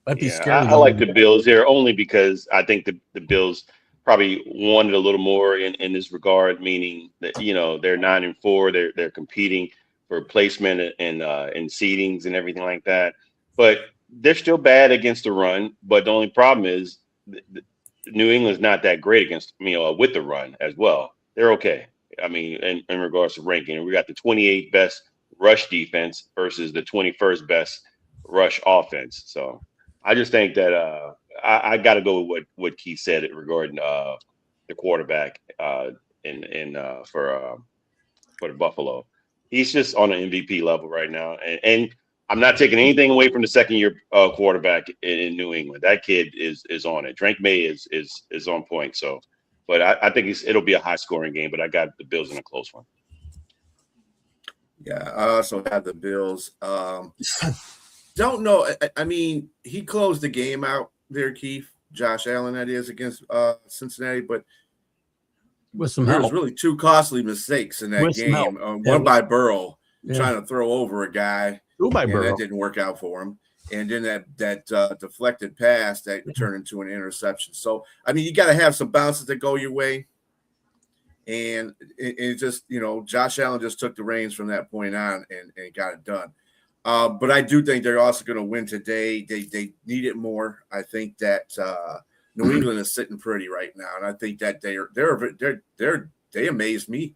That'd be scary. I like the Bills here only because I think the Bills probably wanted a little more in this regard, meaning that they're 9-4, they're competing for placement and seedings and everything like that. But they're still bad against the run. But the only problem is New England's not that great against with the run as well. They're okay. I mean, in regards to ranking, we got the 28th best rush defense versus the 21st best rush offense. So I just think that I got to go with what Keith said regarding the quarterback for the Buffalo. He's just on an MVP level right now, and I'm not taking anything away from the second-year quarterback in New England. That kid is on it. Drake May is on point. So, but I think it'll be a high-scoring game. But I got the Bills in a close one. Yeah, I also have the Bills. Don't know. I mean, he closed the game out there, Keith. Josh Allen, that is, against Cincinnati, but with some there help. was really 2 costly mistakes in that game. One by Burrow trying to throw over a guy. 2 by Burrow. That didn't work out for him. and then that deflected pass that turned into an interception. So I mean, you got to have some bounces that go your way, and it just Josh Allen just took the reins from that point on and got it done. But I do think they're also going to win today. They need it more. I think that New England is sitting pretty right now, and I think that they amazed me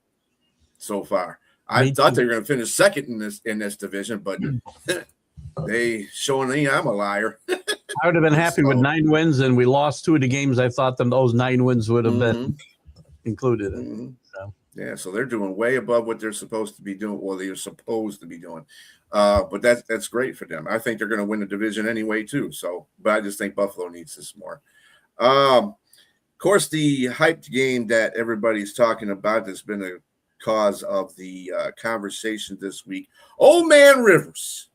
so far. I thought they were going to finish second in this division, but they showing me I'm a liar. I would have been happy with 9 wins, and we lost 2 of the games I thought those 9 wins would have been included in. So. Yeah, so they're doing way above what they're supposed to be doing, or they're supposed to be doing. But that's great for them. I think they're going to win the division anyway too. So, but I just think Buffalo needs this more. Of course, the hyped game that everybody's talking about that's been a cause of the conversation this week. Old Man Rivers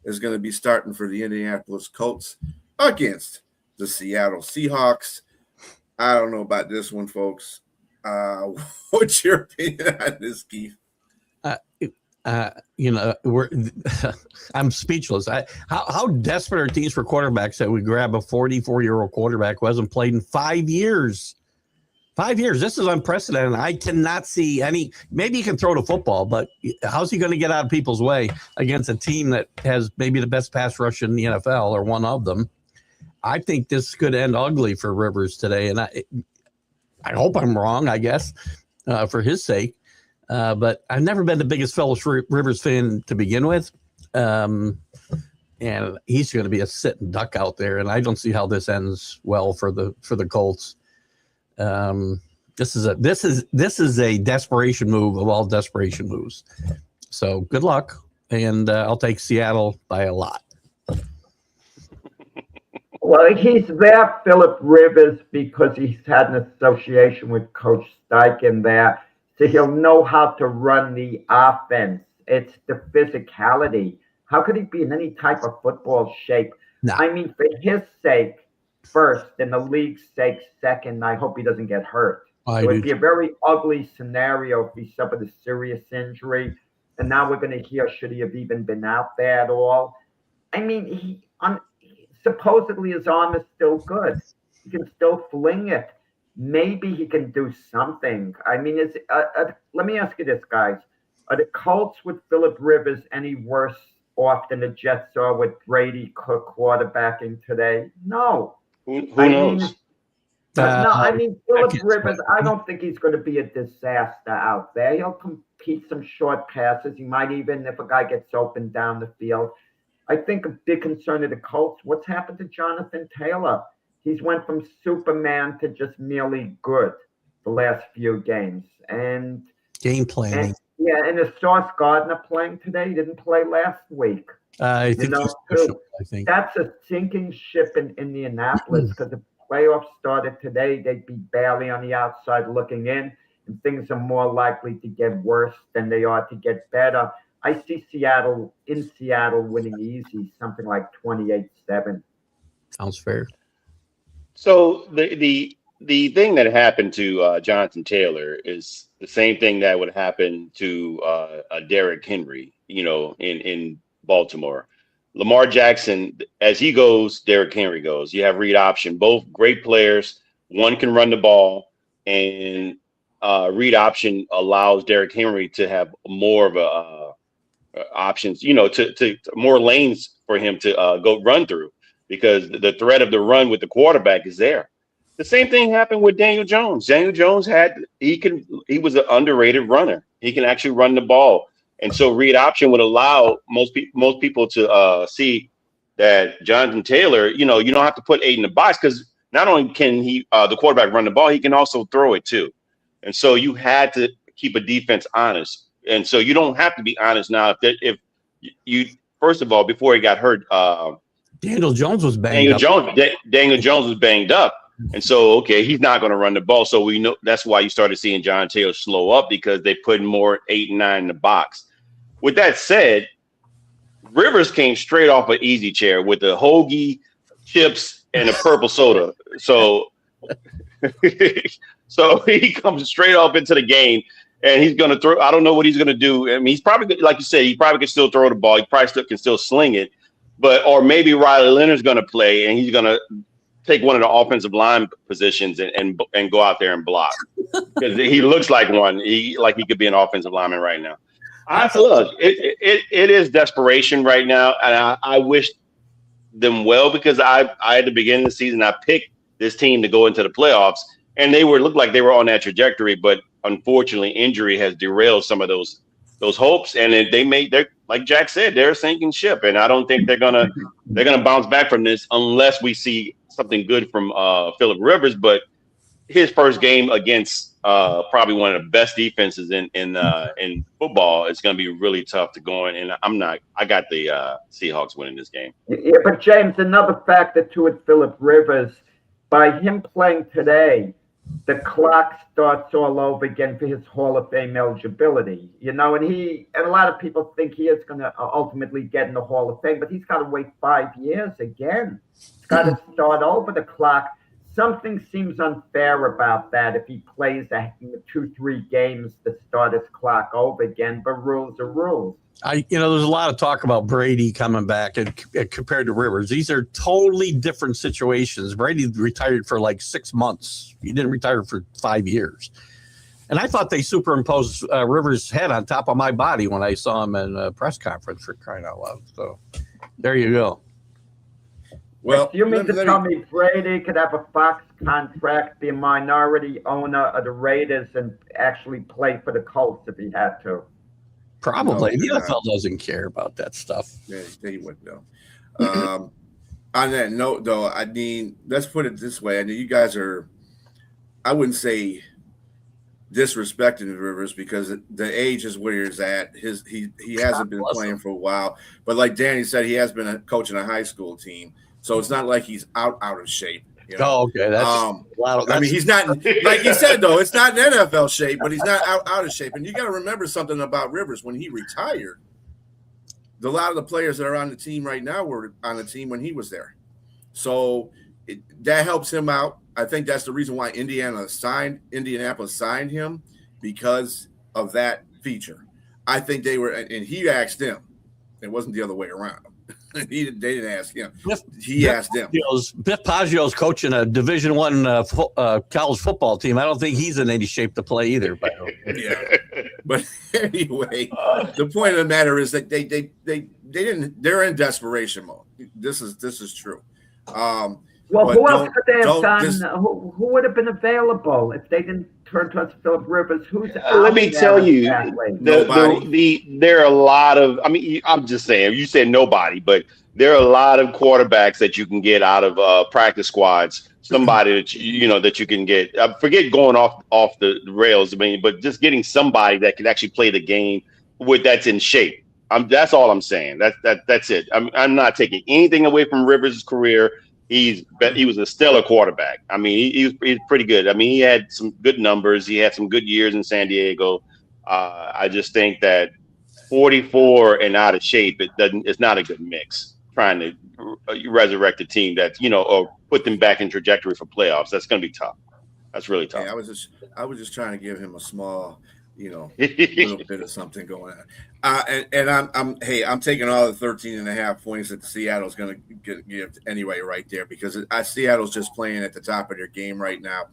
is going to be starting for the Indianapolis Colts against the Seattle Seahawks. I don't know about this one, folks. What's your opinion on this, Keith? I'm speechless. How desperate are teams for quarterbacks that we grab a 44-year-old quarterback who hasn't played in 5 years? 5 years. This is unprecedented. I cannot see any. Maybe he can throw the football, but how's he going to get out of people's way against a team that has maybe the best pass rush in the NFL or one of them? I think this could end ugly for Rivers today, and I hope I'm wrong, I guess, for his sake. But I've never been the biggest Phillips Rivers fan to begin with. And he's going to be a sitting duck out there. And I don't see how this ends well for the Colts. This is a desperation move of all desperation moves. So good luck. And I'll take Seattle by a lot. Well, he's there, Philip Rivers, because he's had an association with Coach Steichen there. So he'll know how to run the offense. It's the physicality. How could he be in any type of football shape? No. I mean, for his sake, first, and the league's sake, second, I hope he doesn't get hurt. It would be a very ugly scenario if he suffered a serious injury. And now we're going to hear, should he have even been out there at all? I mean, supposedly his arm is still good. He can still fling it. Maybe he can do something. I mean, let me ask you this, guys. Are the Colts with Philip Rivers any worse off than the Jets are with Brady Cook quarterbacking today? No. Who knows? I mean, Philip Rivers, I don't think he's going to be a disaster out there. He'll compete some short passes. He might even, if a guy gets open down the field. I think a big concern of the Colts, what's happened to Jonathan Taylor? He's went from Superman to just merely good the last few games. And game planning. And is Sauce Gardner playing today? He didn't play last week. I think that's a sinking ship in Indianapolis because if playoffs started today, they'd be barely on the outside looking in, and things are more likely to get worse than they are to get better. I see Seattle winning easy, something like 28-7. Sounds fair. So the thing that happened to Jonathan Taylor is the same thing that would happen to Derrick Henry, in Baltimore. Lamar Jackson, as he goes, Derrick Henry goes. You have read option, both great players. One can run the ball, and read option allows Derrick Henry to have more of a options, to more lanes for him to go run through, because the threat of the run with the quarterback is there. The same thing happened with Daniel Jones. Daniel Jones he was an underrated runner. He can actually run the ball. And so read option would allow most people to see that Jonathan Taylor, you don't have to put 8 in the box, because not only can he the quarterback run the ball, he can also throw it too. And so you had to keep a defense honest. And so you don't have to be honest now. If you first of all, before he got hurt, Daniel Jones was banged up. Daniel Jones was banged up. And so, okay, he's not going to run the ball. So we know that's why you started seeing John Taylor slow up, because they put more 8 and 9 in the box. With that said, Rivers came straight off an easy chair with the hoagie, chips, and a purple soda. So, so he comes straight up into the game, and he's going to throw. I don't know what he's going to do. I mean, he's probably, like you said, he probably can still throw the ball. He probably can still sling it. or maybe Riley Leonard's going to play and he's going to take one of the offensive line positions and go out there and block because he looks like one. He could be an offensive lineman right now. Look, it is desperation right now, and I wish them well because I at the beginning of the season I picked this team to go into the playoffs, and looked like they were on that trajectory, but unfortunately, injury has derailed some of those hopes, and they're like Jack said, they're a sinking ship, and I don't think they're gonna bounce back from this unless we see something good from Phillip Rivers. But his first game against probably one of the best defenses in football is going to be really tough to go in, and I got the Seahawks winning this game. Yeah, but James, another factor to it, Phillip Rivers, by him playing today, the clock starts all over again for his Hall of Fame eligibility, and a lot of people think he is going to ultimately get in the Hall of Fame, but he's got to wait 5 years again. He's got to start over the clock. Something seems unfair about that if he plays 2-3 games to start his clock over again, but rules are rules. There's a lot of talk about Brady coming back and compared to Rivers. These are totally different situations. Brady retired for like 6 months. He didn't retire for 5 years. And I thought they superimposed Rivers' head on top of my body when I saw him in a press conference, for crying out loud. So there you go. Well, you mean to tell me Brady could have a Fox contract, be a minority owner of the Raiders, and actually play for the Colts if he had to? Probably. The NFL doesn't care about that stuff. Yeah, they wouldn't know. On that note, though, I mean, let's put it this way. I mean, you guys are, I wouldn't say disrespecting Rivers because the age is where he's at. He hasn't been playing for a while. But like Danny said, he has been coaching a high school team. So it's not like he's out of shape. Oh, okay. That's I mean, he's not, like you said, though, it's not in NFL shape, but he's not out of shape. And you got to remember something about Rivers. When he retired, a lot of the players that are on the team right now were on the team when he was there. So that helps him out. I think that's the reason why Indianapolis signed him, because of that feature. I think they were, and he asked them. It wasn't the other way around. They didn't ask him. He asked them. Biff Paggio's coaching a Division I college football team. I don't think he's in any shape to play either. By the way. Yeah, but anyway, the point of the matter is that they didn't. They're in desperation mode. This is true. Well, who else could they have done? Who would have been available if they didn't turn towards Phillip Rivers? Who's let me tell you, there are a lot of. I mean, I'm just saying. You said nobody, but there are a lot of quarterbacks that you can get out of practice squads. Somebody that that you can get. Forget going off the rails. I mean, but just getting somebody that can actually play the game that's in shape. That's all I'm saying. That's it. I'm not taking anything away from Rivers' career. He was a stellar quarterback. I mean, he's pretty good. I mean, he had some good numbers. He had some good years in San Diego. I just think that 44 and out of shape, it's not a good mix. Trying to resurrect a team that or put them back in trajectory for playoffs. That's going to be tough. That's really tough. Yeah, I was just trying to give him a small, little bit of something going on. And I'm taking all the 13.5 points that Seattle's going to give anyway right there, because Seattle's just playing at the top of their game right now.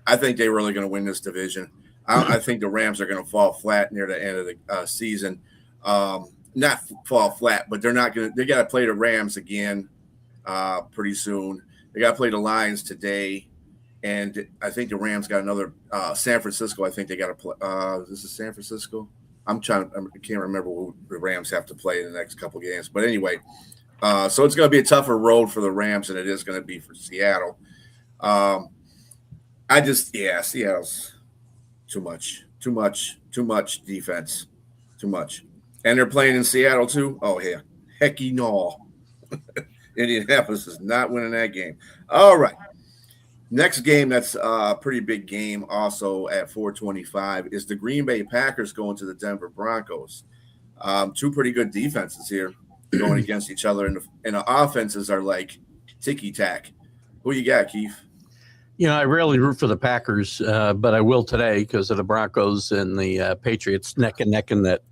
I think they're really going to win this division. I think the Rams are going to fall flat near the end of the season. Not fall flat, but they're not going to. They got to play the Rams again pretty soon. They got to play the Lions today. And I think the Rams got another San Francisco. I think they got to play. This is San Francisco. I can't remember who the Rams have to play in the next couple games. But anyway, so it's going to be a tougher road for the Rams than it is going to be for Seattle. Seattle's too much defense, too much. And they're playing in Seattle too. Oh yeah, hecky no. Indianapolis is not winning that game. All right. Next game that's a pretty big game also at 4:25 is the Green Bay Packers going to the Denver Broncos. Two pretty good defenses here going against each other, and the offenses are like ticky-tack. Who you got, Keith? I rarely root for the Packers, but I will today because of the Broncos and the Patriots neck and neck in that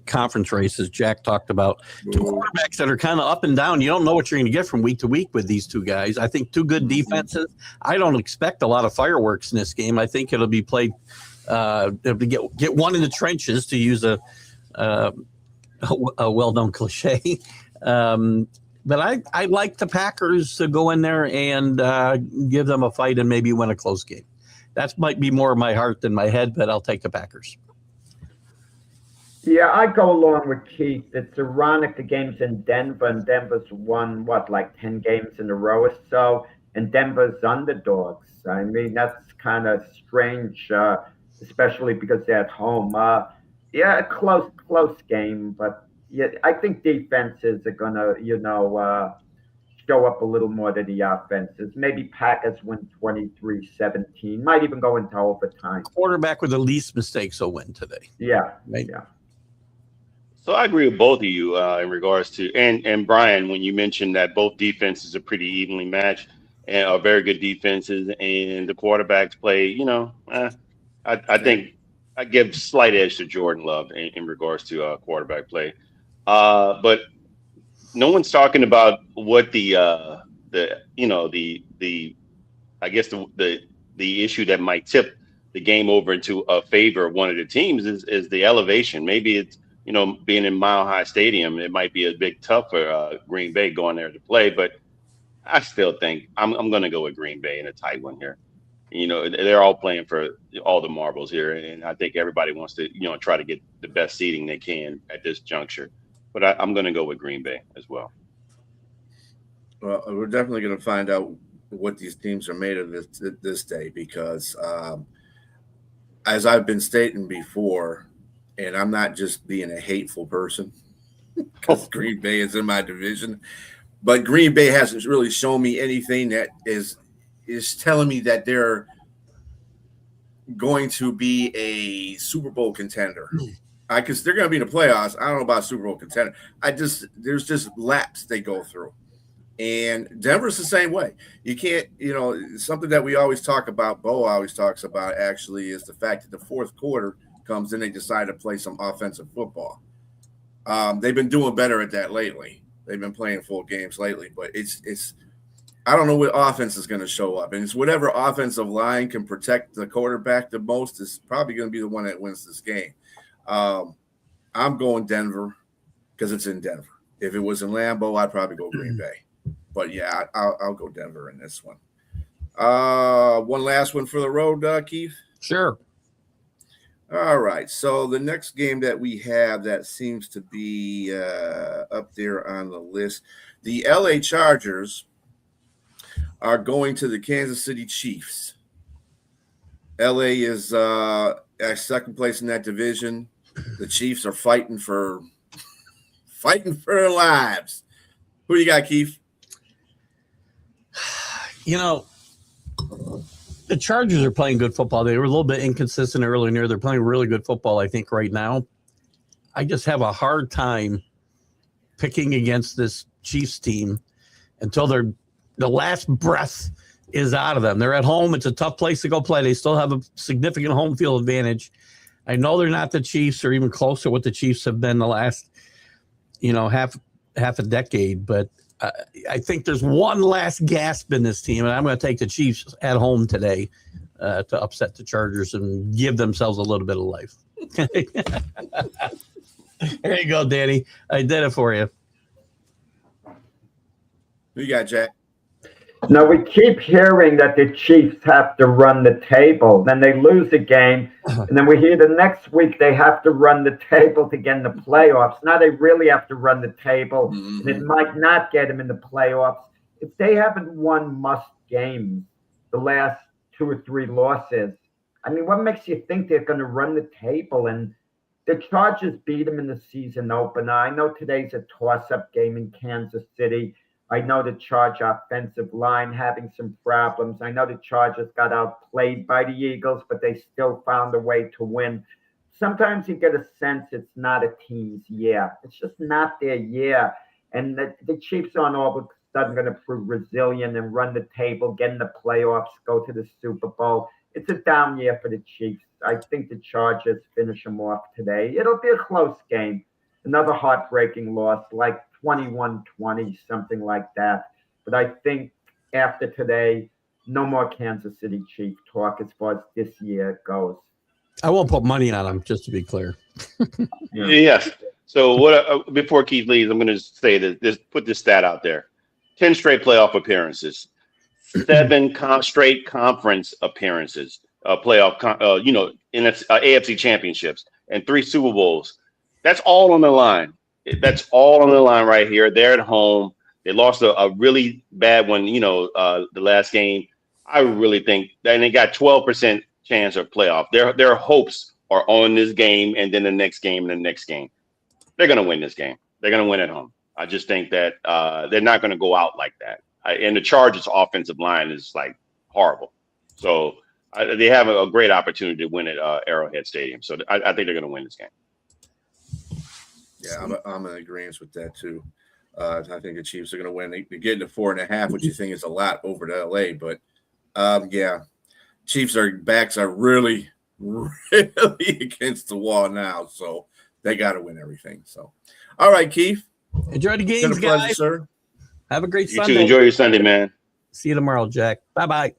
conference race, as Jack talked about. Two quarterbacks that are kind of up and down. You don't know what you're going to get from week to week with these two guys. I think two good defenses. I don't expect a lot of fireworks in this game. I think it'll be played get one in the trenches, to use a well-known cliche. But I like the Packers to go in there and give them a fight and maybe win a close game. That might be more my heart than my head, but I'll take the Packers. Yeah, I go along with Keith. It's ironic the game's in Denver, and Denver's won, like 10 games in a row or so, and Denver's underdogs. I mean, that's kind of strange, especially because they're at home. Yeah, close game, but yeah, I think defenses are going to, show up a little more to the offenses. Maybe Packers win 23-17, might even go into overtime. Quarterback with the least mistakes will win today. Yeah, right? Yeah. So I agree with both of you in regards to, and Brian, when you mentioned that both defenses are pretty evenly matched and are very good defenses, and the quarterbacks play, I think I give slight edge to Jordan Love in regards to quarterback play. But no one's talking about what the issue that might tip the game over into a favor of one of the teams is the elevation. Maybe it's, being in Mile High Stadium, it might be a big tough for Green Bay going there to play, but I still think I'm going to go with Green Bay in a tight one here. They're all playing for all the marbles here, and I think everybody wants to, try to get the best seating they can at this juncture. But I'm going to go with Green Bay as well. Well, we're definitely going to find out what these teams are made of this day, because as I've been stating before, and I'm not just being a hateful person because Green Bay is in my division, but Green Bay hasn't really shown me anything that is telling me that they're going to be a Super Bowl contender. Because they're going to be in the playoffs. I don't know about Super Bowl contender. There's just laps they go through. And Denver's the same way. You can't, something that we always talk about, Bo always talks about actually, is the fact that the fourth quarter comes in, they decide to play some offensive football. They've been doing better at that lately. They've been playing full games lately, but it's I don't know what offense is going to show up. And it's whatever offensive line can protect the quarterback the most is probably going to be the one that wins this game. I'm going Denver because it's in Denver. If it was in Lambeau, I'd probably go Green Bay. But yeah, I'll go Denver in this one. One last one for the road, Keith? Sure. All right. So the next game that we have that seems to be up there on the list, the LA Chargers are going to the Kansas City Chiefs. LA is at second place in that division. The Chiefs are fighting for their lives. Who do you got, Keith? The Chargers are playing good football. They were a little bit inconsistent earlier in the year. They're playing really good football, I think, right now. I just have a hard time picking against this Chiefs team until the last breath is out of them. They're at home. It's a tough place to go play. They still have a significant home field advantage. I know they're not the Chiefs or even close to what the Chiefs have been the last, half a decade, but I think there's one last gasp in this team, and I'm going to take the Chiefs at home today to upset the Chargers and give themselves a little bit of life. There you go, Danny. I did it for you. Who you got, Jack? Now, we keep hearing that the Chiefs have to run the table. Then they lose a game, and then we hear the next week they have to run the table to get in the playoffs. Now they really have to run the table, and it might not get them in the playoffs. If they haven't won must games, the last 2 or 3 losses, I mean, what makes you think they're going to run the table? And the Chargers beat them in the season opener. I know today's a toss-up game in Kansas City. I know the Charger offensive line having some problems. I know the Chargers got outplayed by the Eagles, but they still found a way to win. Sometimes you get a sense it's not a team's year. It's just not their year. And the Chiefs aren't all of a sudden going to prove resilient and run the table, get in the playoffs, go to the Super Bowl. It's a down year for the Chiefs. I think the Chargers finish them off today. It'll be a close game. another heartbreaking loss, like 21-20, something like that. But I think after today, no more Kansas City Chief talk as far as this year goes. I won't put money on them, just to be clear. Yeah. Yes. So what? Before Keith leaves, I'm going to say that put this stat out there: 10 straight playoff appearances, 7 straight conference appearances, in AFC championships, and 3 Super Bowls. That's all on the line. That's all on the line right here. They're at home. They lost a really bad one, the last game. I really think, and they got 12% chance of playoff. Their hopes are on this game, and then the next game, and the next game. They're going to win this game. They're going to win at home. I just think that they're not going to go out like that. And the Chargers' offensive line is like horrible. So they have a great opportunity to win at Arrowhead Stadium. So I think they're going to win this game. Yeah, I'm in agreement with that too. I think the Chiefs are going to win. They're getting to 4.5, which you think is a lot over to LA, but yeah, Chiefs' backs are really, really against the wall now, so they got to win everything. So, all right, Keith. Enjoy the It's games, been a pleasure, guys. sir. Have a great You Sunday. too. Enjoy your Sunday, man. See you tomorrow, Jack. Bye-bye.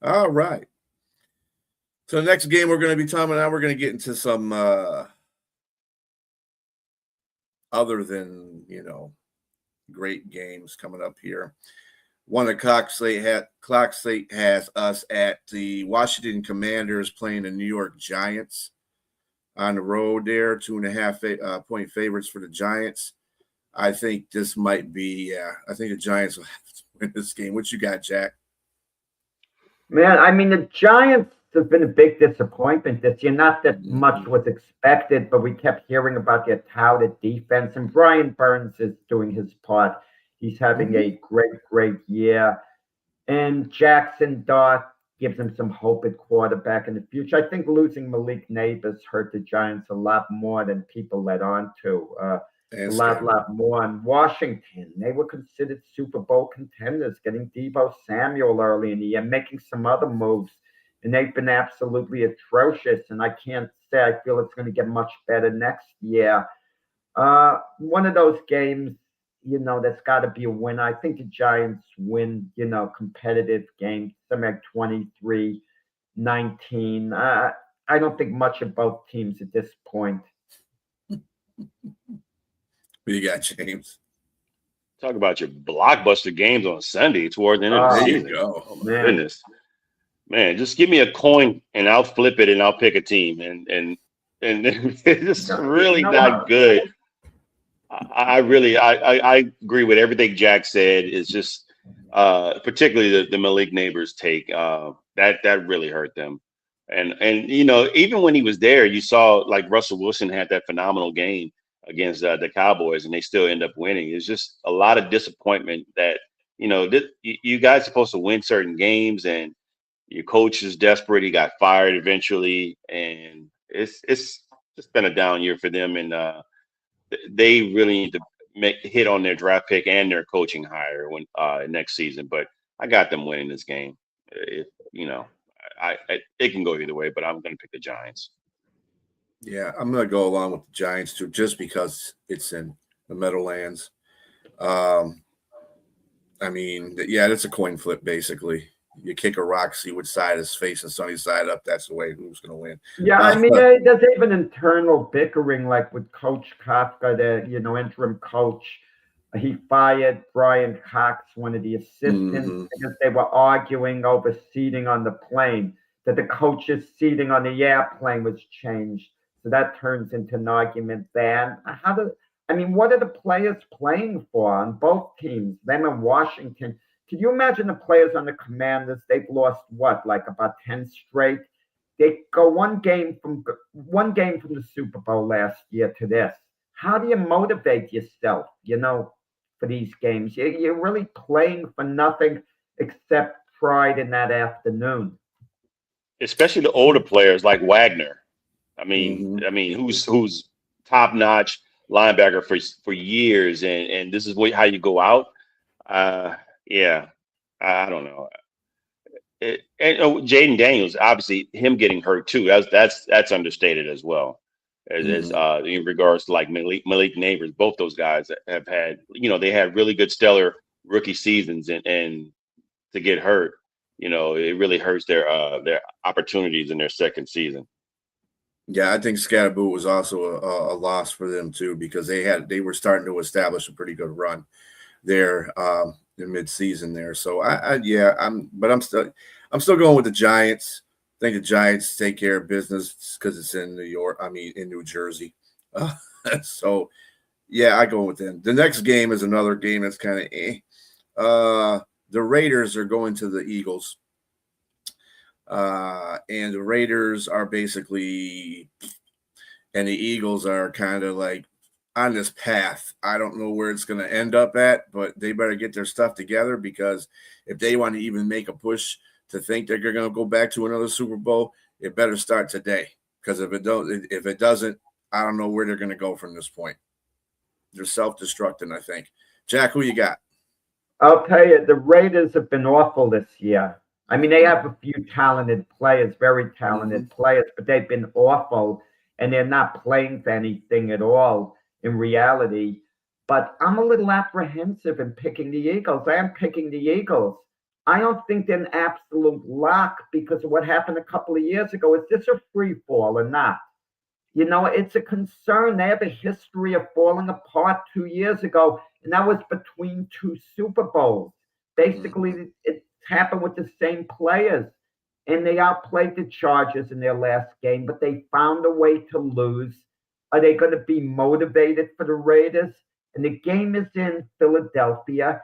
All right. So the next game we're going to be talking about, we're going to get into some other than, great games coming up here. One of Clock Slate has us at the Washington Commanders playing the New York Giants on the road there, 2.5 point favorites for the Giants. I think this might be, I think the Giants will have to win this game. What you got, Jack? Man, I mean, the Giants have been a big disappointment this year. Not that much was expected, but we kept hearing about their touted defense, and Brian Burns is doing his part. He's having a great, great year. And Jackson Dart gives him some hope at quarterback in the future. I think losing Malik Neighbors hurt the Giants a lot more than people let on to. A lot more. And Washington, they were considered Super Bowl contenders, getting Deebo Samuel early in the year, making some other moves. And they've been absolutely atrocious. And I can't say I feel it's going to get much better next year. One of those games, that's got to be a win. I think the Giants win, competitive game, something like 23-19. I don't think much of both teams at this point. What you got, James? Talk about your blockbuster games on Sunday toward the end of the There season. you go. Oh, my goodness. Man, just give me a coin and I'll flip it and I'll pick a team. And it's really not good. I agree with everything Jack said. It's just particularly the Malik Neighbors take that really hurt them. And even when he was there, you saw like Russell Wilson had that phenomenal game against the Cowboys, and they still end up winning. It's just a lot of disappointment that you guys are supposed to win certain games, and your coach is desperate. He got fired eventually, and it's just been a down year for them. And they really need to hit on their draft pick and their coaching hire when next season. But I got them winning this game. It can go either way, but I'm going to pick the Giants. Yeah, I'm going to go along with the Giants too, just because it's in the Meadowlands. I mean, yeah, it's a coin flip basically. You kick a rock, see which side is facing sunny side up. That's the way who's going to win. Yeah, I mean, there's even internal bickering, like with Coach Kafka, the interim coach. He fired Brian Cox, one of the assistants, because they were arguing over seating on the plane. That the coach's seating on the airplane was changed, so that turns into an argument there. What are the players playing for on both teams? Them and Washington. Can you imagine the players on the Commanders? They've lost about 10 straight. They go one game from the Super Bowl last year to this. How do you motivate yourself, for these games? You're really playing for nothing except pride in that afternoon. Especially the older players like Wagner. I mean, who's top-notch linebacker for years, and this is how you go out. Yeah, I don't know. And Jaden Daniels, obviously, him getting hurt too. That's understated as well. in regards to like Malik Neighbors. Both those guys have had, they had really good stellar rookie seasons, and to get hurt, it really hurts their opportunities in their second season. Yeah, I think Scatterboot was also a loss for them too, because they were starting to establish a pretty good run there in mid-season there. So I'm still going with the Giants. I think the Giants take care of business because it's in in New Jersey. So yeah, I go with them. The next game is another game that's kind of the Raiders are going to the Eagles. And the Raiders are basically, and the Eagles are kind of like on this path. I don't know where it's going to end up at, but they better get their stuff together, because if they want to even make a push to think they're going to go back to another Super Bowl, it better start today. Because if it doesn't, I don't know where they're going to go from this point. They're self-destructing, I think. Jack, who you got? I'll tell you, the Raiders have been awful this year. I mean, they have a few talented players, very talented players, but they've been awful, and they're not playing for anything at all in reality. But I'm a little apprehensive in picking the Eagles. I am picking the Eagles. I don't think they're an absolute lock because of what happened a couple of years ago. Is this a free fall or not? It's a concern. They have a history of falling apart 2 years ago, and that was between two Super Bowls. Basically, it happened with the same players, and they outplayed the Chargers in their last game, but they found a way to lose. Are they going to be motivated for the Raiders? And the game is in Philadelphia.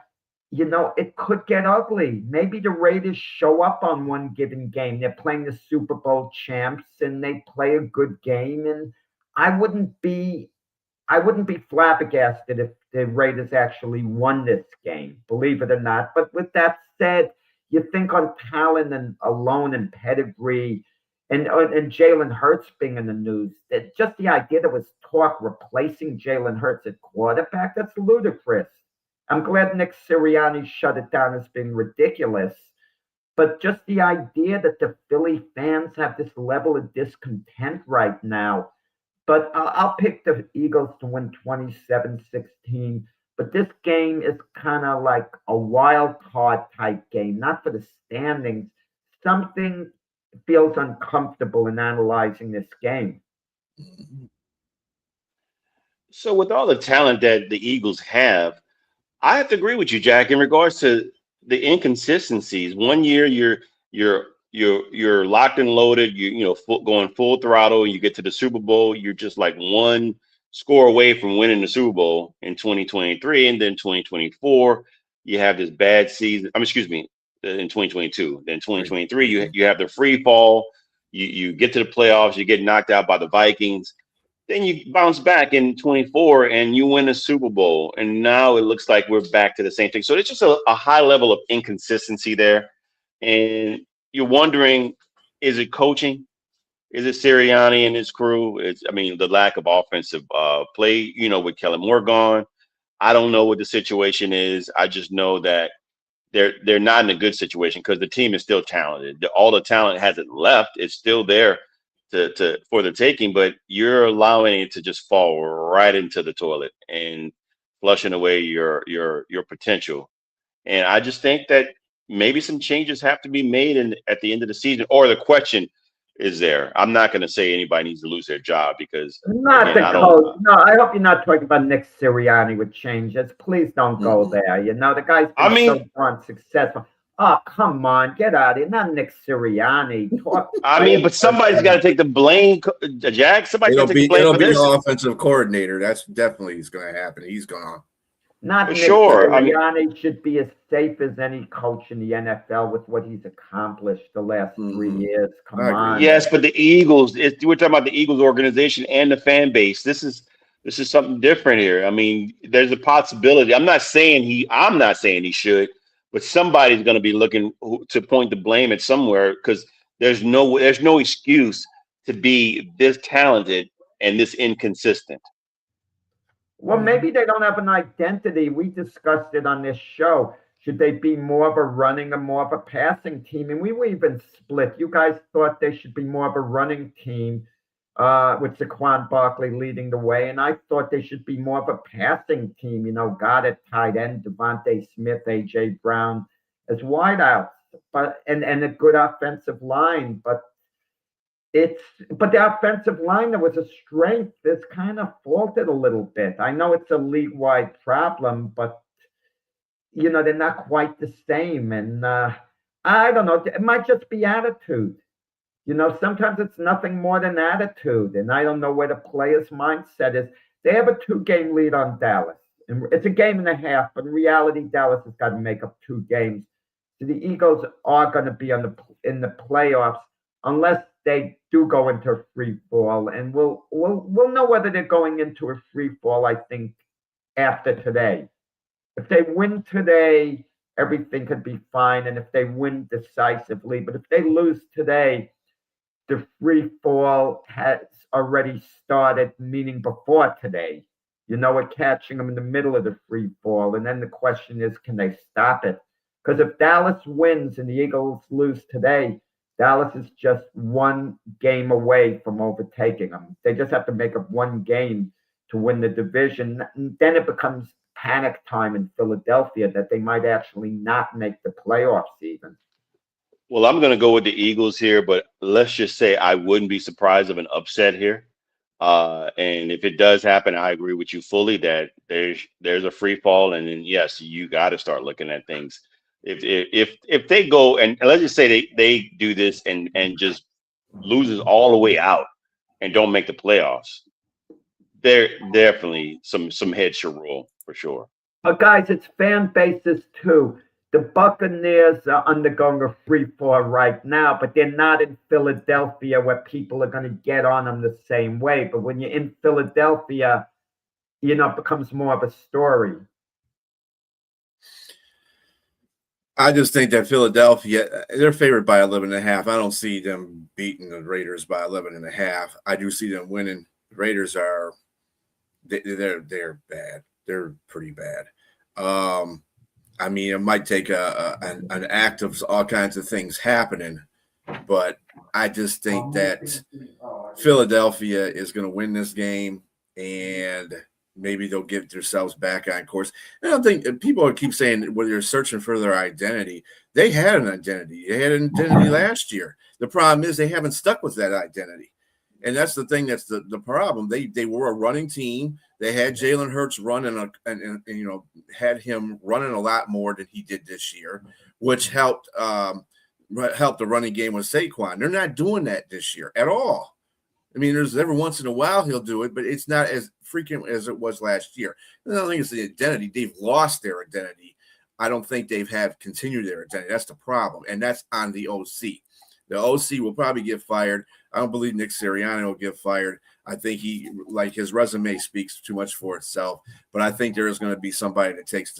It could get ugly. Maybe the Raiders show up on one given game. They're playing the Super Bowl champs, and they play a good game. And I wouldn't be flabbergasted if the Raiders actually won this game, believe it or not. But with that said, you think on talent and alone and pedigree and Jalen Hurts being in the news, that just the idea there was talk replacing Jalen Hurts at quarterback, that's ludicrous. I'm glad Nick Sirianni shut it down as being ridiculous. But just the idea that the Philly fans have this level of discontent right now. But I'll pick the Eagles to win 27-16. But this game is kind of like a wild card type game, not for the standings. Something feels uncomfortable in analyzing this game. So with all the talent that the Eagles have, I have to agree with you, Jack, in regards to the inconsistencies. One year you're locked and loaded, going full throttle, and you get to the Super Bowl, you're just like one score away from winning the Super Bowl in 2023, and then 2024 you have this bad season. In 2022, then 2023 you have the free fall. You get to the playoffs, you get knocked out by the Vikings. Then you bounce back in 24 and you win a Super Bowl. And now it looks like we're back to the same thing. So it's just a high level of inconsistency there. And you're wondering, is it coaching? Is it Sirianni and his crew? The lack of offensive play, with Kellen Moore gone. I don't know what the situation is. I just know that they're not in a good situation because the team is still talented. All the talent hasn't left. It's still there for the taking, but you're allowing it to just fall right into the toilet and flushing away your potential. And I just think that maybe some changes have to be made at the end of the season, or the question is there. I'm not going to say anybody needs to lose their job because not the coach. No, I hope you're not talking about Nick Sirianni with changes. Please don't go there. The guy's been so darn successful. Oh, come on, get out of here. Not Nick Sirianni. But somebody's got to take the blame, Jack. Somebody's got to take the blame for this. It'll be the offensive coordinator. That's definitely going to happen. He's gone. Not Nick Sirianni should be as safe as any coach in the NFL with what he's accomplished the last 3 years. Come on. Yes, but the Eagles, we're talking about the Eagles organization and the fan base. This is something different here. There's a possibility. I'm not saying he should. But somebody's going to be looking to point the blame at somewhere, because there's no excuse to be this talented and this inconsistent. Well, maybe they don't have an identity. We discussed it on this show. Should they be more of a running or more of a passing team? And we were even split. You guys thought they should be more of a running team. with Saquon Barkley leading the way. And I thought they should be more of a passing team, got at tight end, Devontae Smith, A.J. Brown as wideouts, and a good offensive line. But the offensive line that was a strength is kind of faulted a little bit. I know it's a league-wide problem, but they're not quite the same. And I don't know. It might just be attitude. Sometimes it's nothing more than attitude. And I don't know where the player's mindset is. They have a 2-game lead on Dallas. And it's a game and a half, but in reality, Dallas has got to make up 2 games. So the Eagles are going to be in the playoffs unless they do go into a free fall. And we'll know whether they're going into a free fall, I think, after today. If they win today, everything could be fine. And if they win decisively, but if they lose today, the free fall has already started, meaning before today. We're catching them in the middle of the free fall. And then the question is, can they stop it? Because if Dallas wins and the Eagles lose today, Dallas is just 1 game away from overtaking them. They just have to make up 1 game to win the division. And then it becomes panic time in Philadelphia that they might actually not make the playoffs even. Well, I'm going to go with the Eagles here, but let's just say I wouldn't be surprised of an upset here. And if it does happen, I agree with you fully that there's a free fall, and then yes, you got to start looking at things. If they go and let's just say they do this and just loses all the way out and don't make the playoffs, there definitely some heads should roll for sure. Guys, it's fan bases too. The Buccaneers are undergoing a free fall right now, but they're not in Philadelphia where people are going to get on them the same way. But when you're in Philadelphia, it becomes more of a story. I just think that Philadelphia, they're favored by 11.5. I don't see them beating the Raiders by 11.5. I do see them winning. The Raiders are they're bad. They're pretty bad. I mean, it might take an act of all kinds of things happening, but I just think that Philadelphia is going to win this game, and maybe they'll get themselves back on course. I don't think people keep saying when they're searching for their identity. They had an identity. They had an identity last year. The problem is they haven't stuck with that identity. And that's the thing. That's the problem. They were a running team. They had Jalen Hurts running and had him running a lot more than he did this year, which helped the running game with Saquon. They're not doing that this year at all. I mean, there's every once in a while he'll do it, but it's not as frequent as it was last year. And I don't think it's the identity. They've lost their identity. I don't think they've continued their identity. That's the problem, and that's on the OC. The OC will probably get fired. I don't believe Nick Sirianni will get fired. I think his resume speaks too much for itself. But I think there is going to be somebody that takes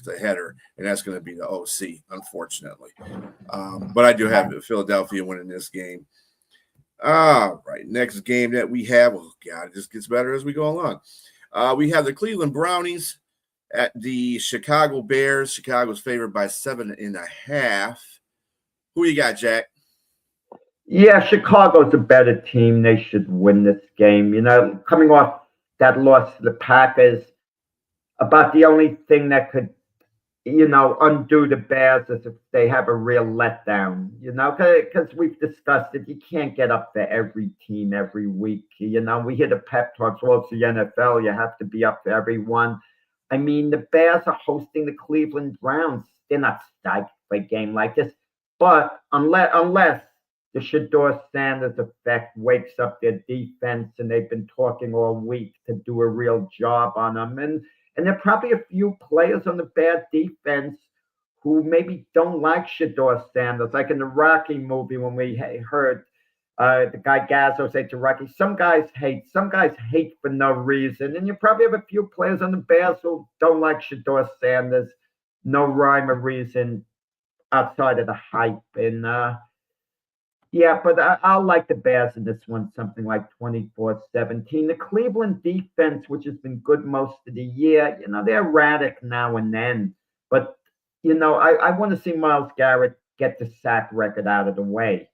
the header, and that's going to be the OC, unfortunately. But I do have Philadelphia winning this game. All right, next game that we have. Oh God, it just gets better as we go along. We have the Cleveland Brownies at the Chicago Bears. Chicago's favored by 7.5. Who you got, Jack? Yeah, Chicago's a better team. They should win this game. Coming off that loss to the Packers, about the only thing that could, undo the Bears is if they have a real letdown, because we've discussed it. You can't get up for every team every week. We hear the pep talks, well, it's the NFL. You have to be up for everyone. I mean, the Bears are hosting the Cleveland Browns. They're not psyched for a game like this. But unless the Shedeur Sanders effect wakes up their defense, and they've been talking all week to do a real job on them. And there are probably a few players on the bad defense who maybe don't like Shedeur Sanders, like in the Rocky movie when we heard the guy Gazzo say to Rocky, some guys hate for no reason. And you probably have a few players on the Bears who don't like Shedeur Sanders, no rhyme or reason outside of the hype. And yeah, but I'll like the Bears in this one, something like 24-17. The Cleveland defense, which has been good most of the year, they're erratic now and then. But, I want to see Myles Garrett get the sack record out of the way.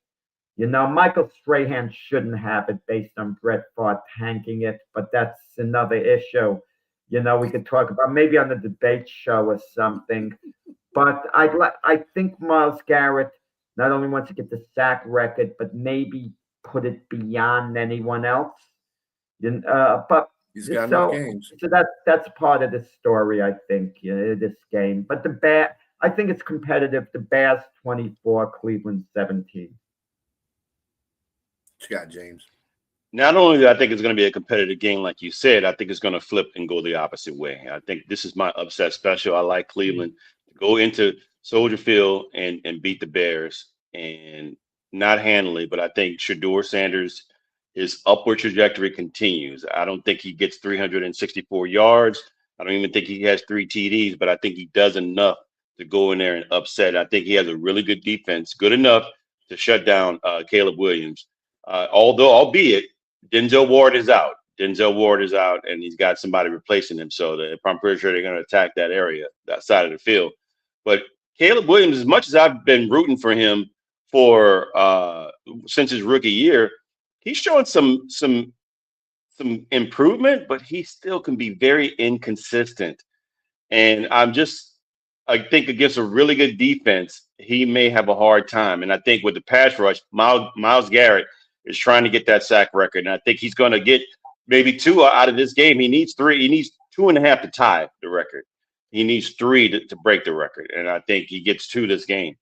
Michael Strahan shouldn't have it based on Brett Favre tanking it, but that's another issue. We could talk about maybe on the debate show or something. But I think Myles Garrett not only wants to get the sack record, but maybe put it beyond anyone else. But He's got enough so games. so that's part of the story, I think, this game. But I think it's competitive. The Bears 24, Cleveland 17. Scott James. Not only do I think it's going to be a competitive game, like you said, I think it's going to flip and go the opposite way. I think this is my upset special. I like Cleveland to go into Soldier Field and beat the Bears, and not handily, but I think Shedeur Sanders' his upward trajectory continues. I don't think he gets 364 yards. I don't even think he has 3 TDs, but I think he does enough to go in there and upset. I think he has a really good defense, good enough to shut down Caleb Williams. Albeit Denzel Ward is out. Denzel Ward is out, and he's got somebody replacing him. So I'm pretty sure they're going to attack that area, that side of the field. But Caleb Williams, as much as I've been rooting for him since his rookie year, he's showing some improvement, but he still can be very inconsistent. And I think against a really good defense, he may have a hard time. And I think with the pass rush, Myles Garrett is trying to get that sack record. And I think he's going to get maybe 2 out of this game. He needs 3. He needs 2.5 to tie the record. He needs 3 to break the record. And I think he gets 2 this game.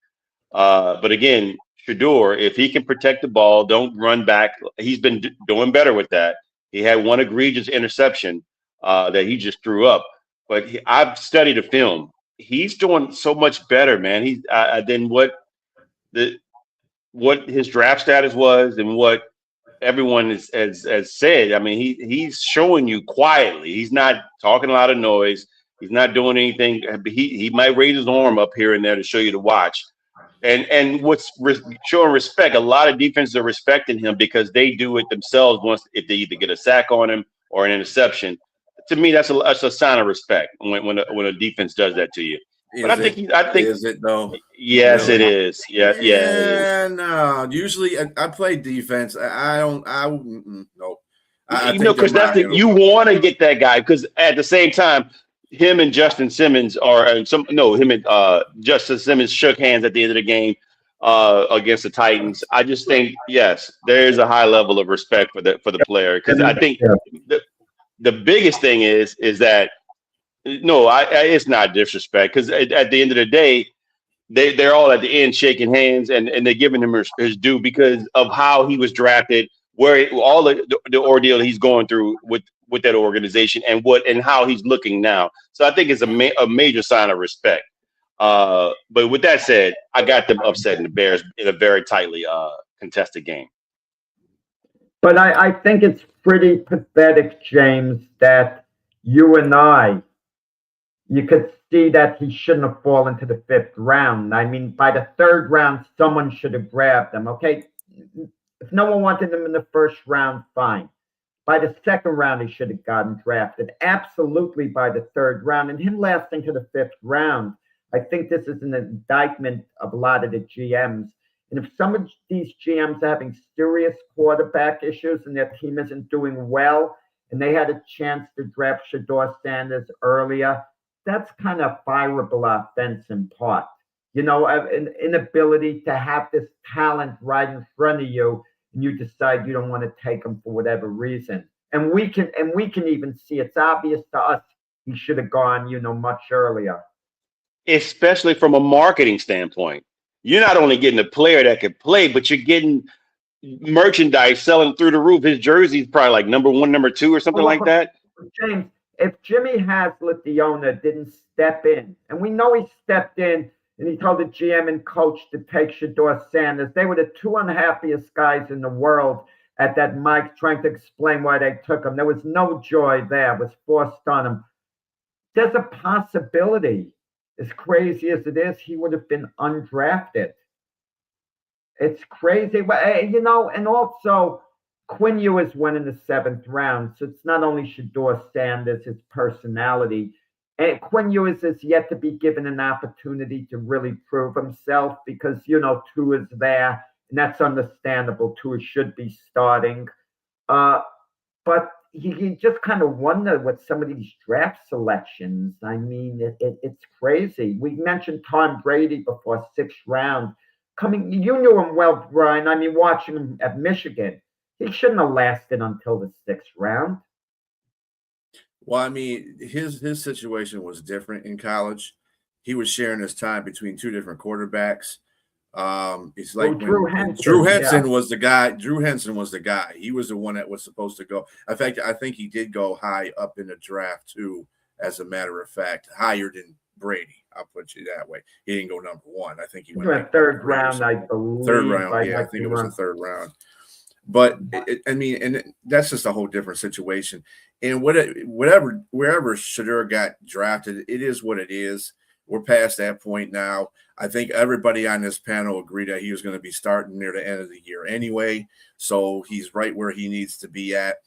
But again, Shedeur, if he can protect the ball, don't run back. He's been doing better with that. He had one egregious interception that he just threw up. But I've studied the film. He's doing so much better, man. Than what his draft status was and what everyone has said. I mean, he's showing you quietly. He's not talking a lot of noise. He's not doing anything. He might raise his arm up here and there to show you to watch. And what's showing respect, a lot of defenses are respecting him because they do it themselves if they either get a sack on him or an interception. To me, that's a sign of respect when a defense does that to you. But I think is it though? Yes, really? It is. Yeah, it is. No. Usually, I play defense. I don't. Nope. Because you want to get that guy because at the same time, him and Justin Simmons Justin Simmons shook hands at the end of the game against the Titans. I just think yes, there is a high level of respect for the player because I think the biggest thing is that it's not disrespect because at the end of the day, they're all at the end shaking hands and they're giving him his due because of how he was drafted, all the ordeal he's going through with that organization and how he's looking now. So I think it's a major sign of respect. But with that said, I got them upsetting the Bears in a very tightly contested game. But I think it's pretty pathetic, James, that you and you could see that he shouldn't have fallen to the 5th round. I mean, by the 3rd round, someone should have grabbed him. Okay, if no one wanted him in the 1st round, fine. By the 2nd round, he should have gotten drafted. Absolutely by the 3rd round. And him lasting to the 5th round, I think this is an indictment of a lot of the GMs. And if some of these GMs are having serious quarterback issues and their team isn't doing well, and they had a chance to draft Shedeur Sanders earlier, that's kind of fireable offense in part. An inability to have this talent right in front of you, and you decide you don't want to take him for whatever reason. And we can even see it's obvious to us he should have gone, much earlier. Especially from a marketing standpoint. You're not only getting a player that can play, but you're getting merchandise selling through the roof. His jersey is probably like number 1, number 2, or something like that. James, if Jimmy Haslett, the owner, didn't step in, and we know he stepped in and he told the GM and coach to take Shedeur Sanders, they were the 2 unhappiest guys in the world at that mic trying to explain why they took him. There was no joy there. It was forced on him. There's a possibility, as crazy as it is, he would have been undrafted. It's crazy. And also Quinn Ewers went in the 7th round. So it's not only Shedeur Sanders, his personality. And Quinn Ewers is yet to be given an opportunity to really prove himself because, Tua is there and that's understandable too. He should be starting. But you just kind of wonder with some of these draft selections. I mean, it's crazy. We mentioned Tom Brady before, 6th round. You knew him well, Brian. I mean, watching him at Michigan, he shouldn't have lasted until the 6th round. Well, I mean, his situation was different in college. He was sharing his time between two different quarterbacks. It's like Drew when Henson, Drew Henson yeah. was the guy. Drew Henson was the guy. He was the one that was supposed to go. In fact, I think he did go high up in the draft too. As a matter of fact, higher than Brady. I'll put you that way. He didn't go number one. I think he went like 3rd round, I believe. Third round, yeah, I think it was the 3rd round. But I mean, and that's just a whole different situation. And wherever Shedeur got drafted, it is what it is. We're past that point now. I think everybody on this panel agreed that he was going to be starting near the end of the year anyway. So he's right where he needs to be at.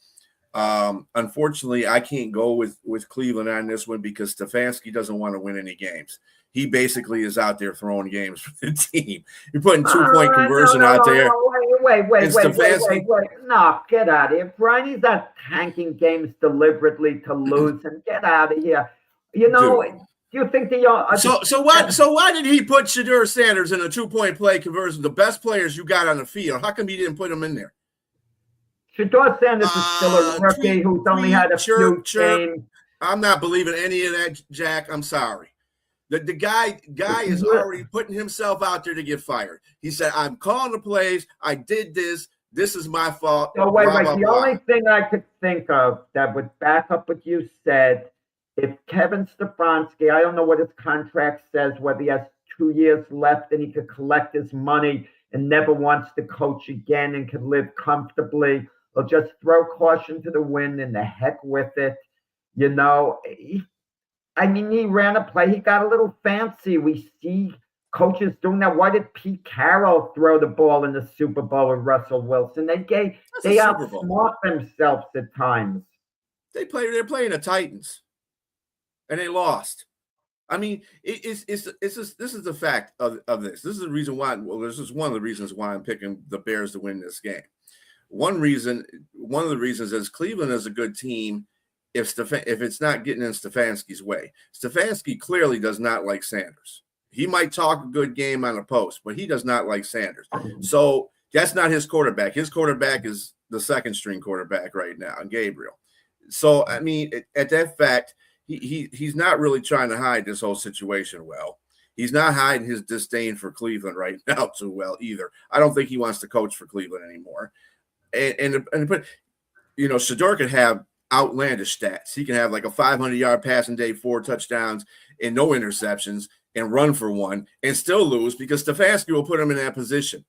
Unfortunately, I can't go with Cleveland on this one because Stefanski doesn't want to win any games. He basically is out there throwing games for the team. You're putting 2-point conversion out there. Wait. No, get out of here. Brian, he's not tanking games deliberately to lose and get out of here. You know, Dude. Do you think So why did he put Shedeur Sanders in a 2-point play conversion? The best players you got on the field. How come he didn't put them in there? Shedeur Sanders is still a rookie who's only had a few games. I'm not believing any of that, Jack. I'm sorry. The guy is already putting himself out there to get fired. He said, I'm calling the plays. I did this. This is my fault. So wait. The only thing I could think of that would back up what you said, if Kevin Stefanski, I don't know what his contract says, whether he has 2 years left and he could collect his money and never wants to coach again and can live comfortably, or just throw caution to the wind and the heck with it. You know, he ran a play. He got a little fancy. We see coaches doing that. Why did Pete Carroll throw the ball in the Super Bowl with Russell Wilson? They outsmart themselves at times. They're playing the Titans, and they lost. I mean, this is the fact of this. This is the reason why. Well, this is one of the reasons why I'm picking the Bears to win this game. One of the reasons is Cleveland is a good team if it's not getting in Stefanski's way. Stefanski clearly does not like Sanders. He might talk a good game on a post, but he does not like Sanders. So that's not his quarterback. His quarterback is the 2nd string quarterback right now, Gabriel. So, I mean, at that fact, he's not really trying to hide this whole situation well. He's not hiding his disdain for Cleveland right now too well either. I don't think he wants to coach for Cleveland anymore. But you know, Shedeur could have outlandish stats. He can have like a 500-yard passing day, 4 touchdowns, and no interceptions, and run for 1, and still lose because Stefanski will put him in that position.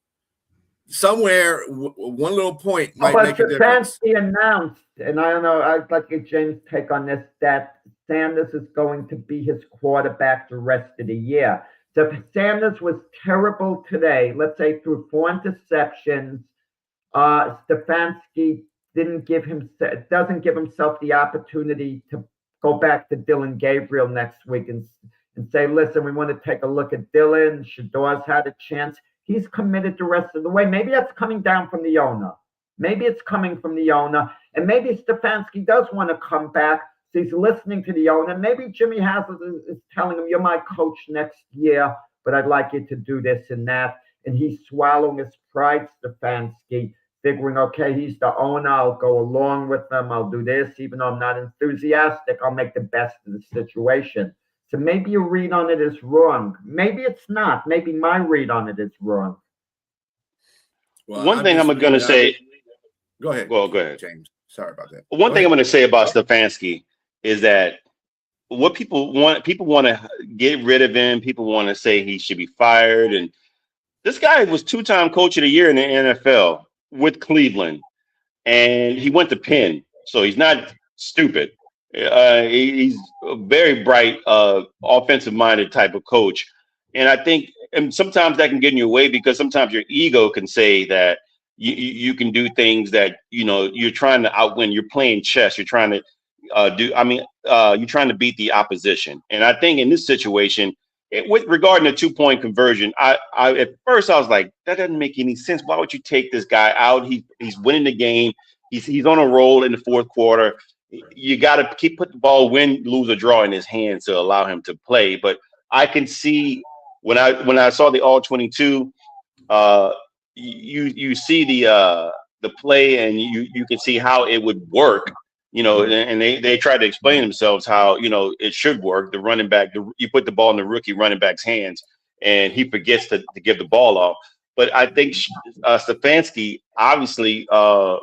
Somewhere, one little point might make a difference. Stefanski announced, and I don't know, I'd like to get James' take on this, that Sanders is going to be his quarterback the rest of the year. So if Sanders was terrible today, let's say through 4 interceptions, Stefanski doesn't give himself the opportunity to go back to Dylan Gabriel next week and say, listen, we want to take a look at Dylan. Shedeur's had a chance. He's committed the rest of the way. Maybe that's coming down from the owner. Maybe it's coming from the owner. And maybe Stefanski does want to come back. So he's listening to the owner. Maybe Jimmy Haslam is telling him, you're my coach next year, but I'd like you to do this and that. And he's swallowing his pride, Stefanski, figuring, okay, he's the owner. I'll go along with them. I'll do this. Even though I'm not enthusiastic, I'll make the best of the situation. So maybe your read on it is wrong. Maybe it's not. Maybe my read on it is wrong. Well, one thing I'm going to say. Go ahead. Well, go ahead, James. Sorry about that. One thing I'm going to say about Stefanski is that what people want to get rid of him. People want to say he should be fired. And this guy was 2-time coach of the year in the NFL with Cleveland, and he went to Penn, so he's not stupid. He's a very bright, offensive-minded type of coach. And I think sometimes that can get in your way because sometimes your ego can say that you can do things that, you know, you're trying to outwin. You're playing chess. You're trying to you're trying to beat the opposition. And I think in this situation, with regarding the 2-point conversion, I at first I was like, that doesn't make any sense. Why would you take this guy out? He's winning the game. He's on a roll in the fourth quarter. You got to keep put the ball, win, lose, or draw in his hands to allow him to play. But I can see when I saw the all 22, you see the play, and you can see how it would work. And they tried to explain themselves how it should work. The running back, you put the ball in the rookie running back's hands, and he forgets to give the ball off. But I think Stefanski obviously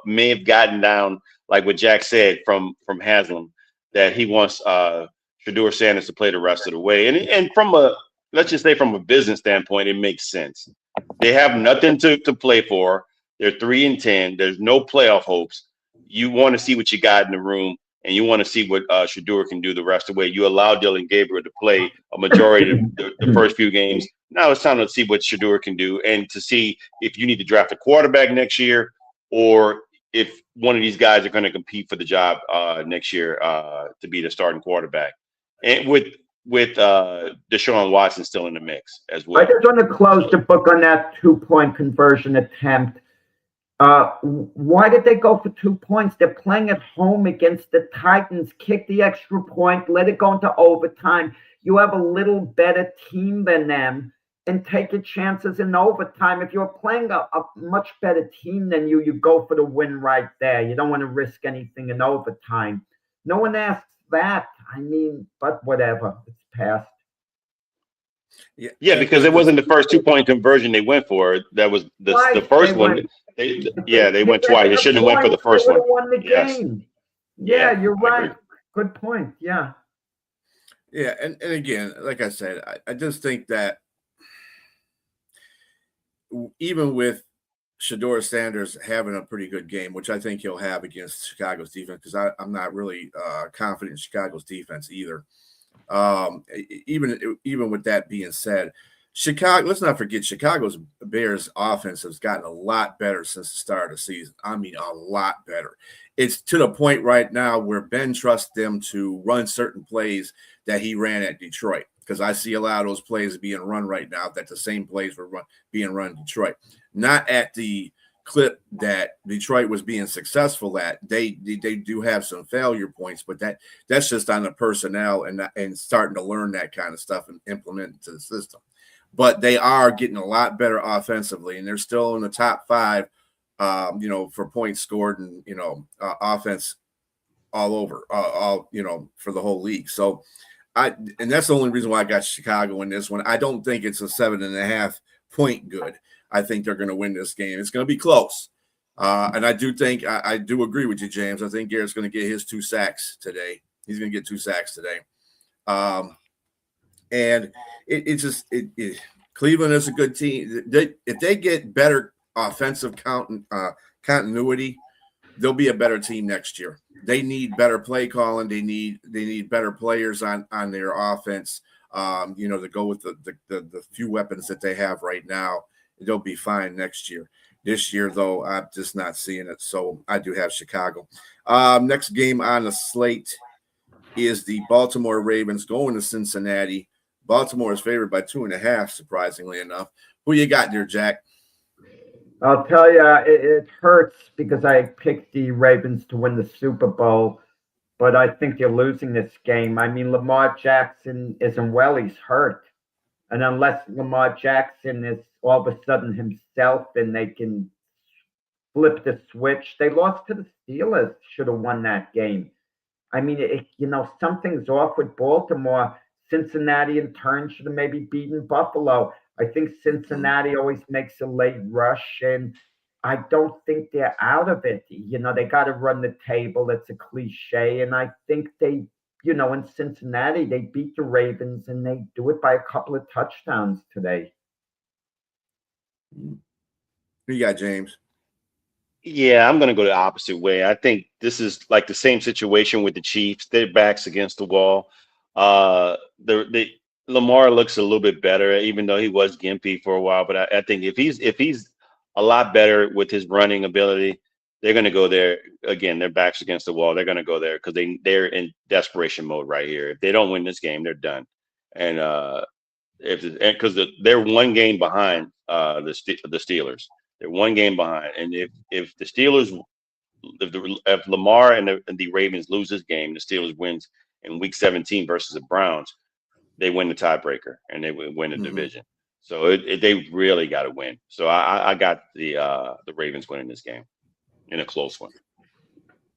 may have gotten down, like what Jack said from Haslam, that he wants Shedeur Sanders to play the rest of the way. And let's just say from a business standpoint, it makes sense. They have nothing to play for. They're 3-10. There's no playoff hopes. You want to see what you got in the room, and you want to see what Shedeur can do the rest of the way. You allow Dillon Gabriel to play a majority of the first few games. Now it's time to see what Shedeur can do, and to see if you need to draft a quarterback next year, or if one of these guys are going to compete for the job next year to be the starting quarterback. And with Deshaun Watson still in the mix as well. I just want to close the book on that 2-point conversion attempt. Why did they go for 2 points? They're playing at home against the Titans. Kick the extra point, let it go into overtime. You have a little better team than them, and take your chances in overtime. If you're playing a much better team than you go for the win right there. You don't want to risk anything in overtime. No one asks that. I mean, but whatever. It's past. Yeah, because it wasn't the first 2-point conversion they went for. That was the first one. They went twice. They shouldn't have went for the first one. Won the game. Yeah, you're right. Good point. Yeah. Yeah, and again, like I said, I just think that even with Shedeur Sanders having a pretty good game, which I think he'll have against Chicago's defense, because I'm not really confident in Chicago's defense either. Even with that being said, let's not forget Chicago's Bears offense has gotten a lot better since the start of the season. I mean, a lot better. It's to the point right now where Ben trusts them to run certain plays that he ran at Detroit, because I see a lot of those plays being run right now, that the same plays were being run in Detroit. Not at the clip that Detroit was being successful at. They do have some failure points, but that's just on the personnel and starting to learn that kind of stuff and implement it to the system. But they are getting a lot better offensively, and they're still in the top 5, for points scored and offense all over, for the whole league. So and that's the only reason why I got Chicago in this one. I don't think it's a 7.5 point good. I think they're going to win this game. It's going to be close. And I do think I do agree with you, James. I think Garrett's going to get his 2 sacks today. He's going to get 2 sacks today. And Cleveland is a good team. If they get better offensive continuity, they'll be a better team next year. They need better play calling. They need better players on their offense. To go with the few weapons that they have right now. They'll be fine next year. This year, though, I'm just not seeing it. So I do have Chicago. Next game on the slate is the Baltimore Ravens going to Cincinnati. Baltimore is favored by 2.5, surprisingly enough. Who you got there, Jack? I'll tell you, it hurts because I picked the Ravens to win the Super Bowl, but I think they're losing this game. I mean, Lamar Jackson isn't well. He's hurt. And unless Lamar Jackson is all of a sudden himself and they can flip the switch, they lost to the Steelers, should have won that game. I mean, something's off with Baltimore. Cincinnati, in turn, should have maybe beaten Buffalo. I think Cincinnati always makes a late rush, and I don't think they're out of it. They got to run the table. It's a cliche, and I think they, in Cincinnati, they beat the Ravens, and they do it by a couple of touchdowns today. Who you got, James? Yeah, I'm going to go the opposite way. I think this is like the same situation with the Chiefs. Their backs against the wall. Lamar looks a little bit better, even though he was gimpy for a while. But I think if he's a lot better with his running ability, they're going to go there again. Their backs against the wall. They're going to go there because they're in desperation mode right here. If they don't win this game, they're done. And because they're one game behind the Steelers. They're one game behind, and if the Steelers, if Lamar and the Ravens lose this game, the Steelers wins in Week 17 versus the Browns, they win the tiebreaker and they win the division. So they really got to win. So I got the Ravens winning this game in a close one.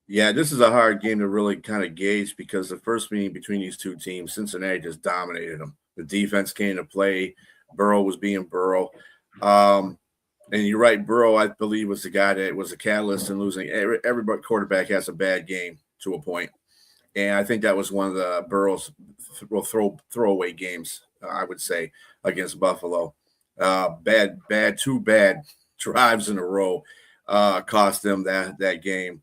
Yeah, this is a hard game to really kind of gauge because the first meeting between these two teams, Cincinnati just dominated them. The defense came to play. Burrow was being Burrow. And you're right, Burrow, I believe, was the guy that was a catalyst in losing. Every quarterback has a bad game to a point. And I think that was one of the Burrow's throwaway games, I would say, against Buffalo. Two bad drives in a row cost them that game.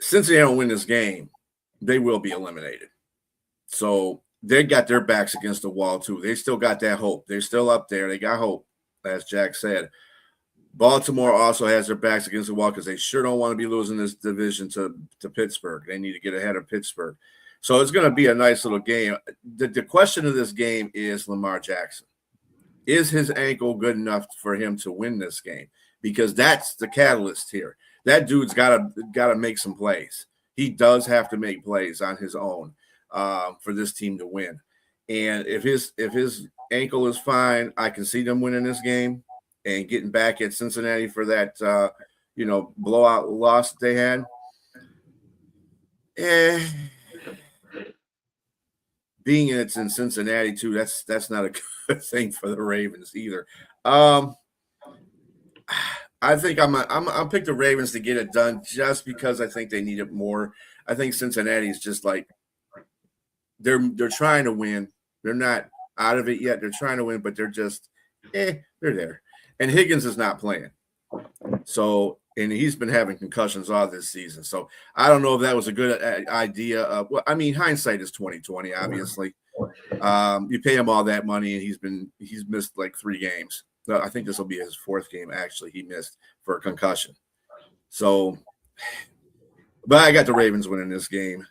Since they don't win this game, they will be eliminated. So they got their backs against the wall, too. They still got that hope. They're still up there. They got hope, as Jack said. Baltimore also has their backs against the wall because they sure don't want to be losing this division to Pittsburgh. They need to get ahead of Pittsburgh. So it's going to be a nice little game. The question of this game is Lamar Jackson. Is his ankle good enough for him to win this game? Because that's the catalyst here. That dude's got to make some plays. He does have to make plays on his own for this team to win. And if his ankle is fine, I can see them winning this game and getting back at Cincinnati for that blowout loss that they had. Being it's in Cincinnati too, that's not a good thing for the Ravens either. I think I'll pick the Ravens to get it done just because I think they need it more. I think Cincinnati is just like they're trying to win. They're not out of it yet. They're trying to win, but they're just they're there. And Higgins is not playing. So, and he's been having concussions all this season. So I don't know if that was a good idea. Hindsight is 20/20, obviously. You pay him all that money, and he's missed like 3 games. I think this will be his 4th game, actually, he missed for a concussion. So, but I got the Ravens winning this game.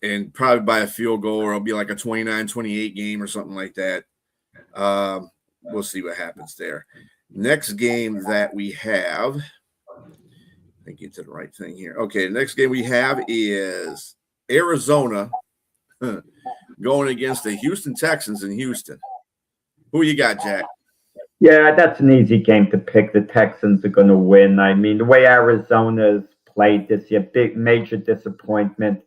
And probably by a field goal, or it'll be like a 29-28 game or something like that. We'll see what happens there. Next game that we have, I think get to the right thing here. Okay, the next game we have is Arizona going against the Houston Texans in Houston. Who you got, Jack? Yeah, that's an easy game to pick. The Texans are going to win. I mean, the way Arizona's played this year, big major disappointment.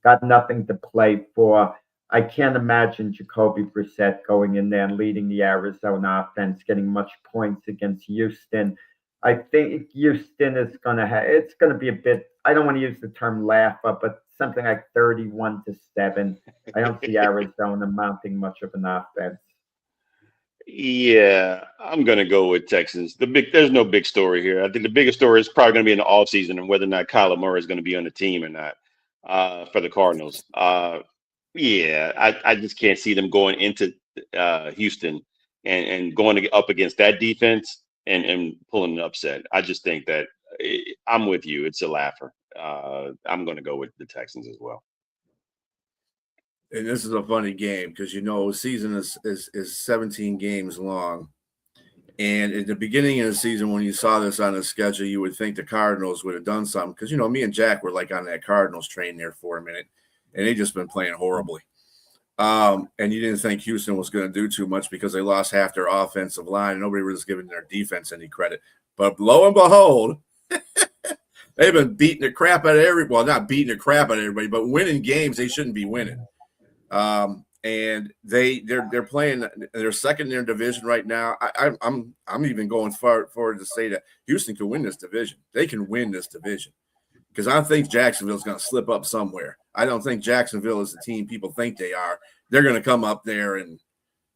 Got nothing to play for. I can't imagine Jacoby Brissett going in there and leading the Arizona offense, getting much points against Houston. I think Houston is going to it's going to be a bit, I don't want to use the term laugh up, but something like 31-7. I don't see Arizona mounting much of an offense. Yeah, I'm going to go with Texans. There's no big story here. I think the biggest story is probably going to be in the offseason and whether or not Kyler Murray is going to be on the team or not for the Cardinals. I just can't see them going into Houston and going up against that defense and pulling an upset. I just think that I'm with you. It's a laugher. I'm going to go with the Texans as well. And this is a funny game because, the season is 17 games long. And at the beginning of the season, when you saw this on the schedule, you would think the Cardinals would have done something because, me and Jack were like on that Cardinals train there for a minute, and they just been playing horribly. And you didn't think Houston was going to do too much because they lost half their offensive line. Nobody was giving their defense any credit. But lo and behold, they've been beating the crap out of everybody. Well, not beating the crap out of everybody, but winning games they shouldn't be winning. And they're playing. They're second in their division right now. I'm even going forward to say that Houston can win this division. They can win this division because I think Jacksonville's going to slip up somewhere. I don't think Jacksonville is the team people think they are. They're going to come up there and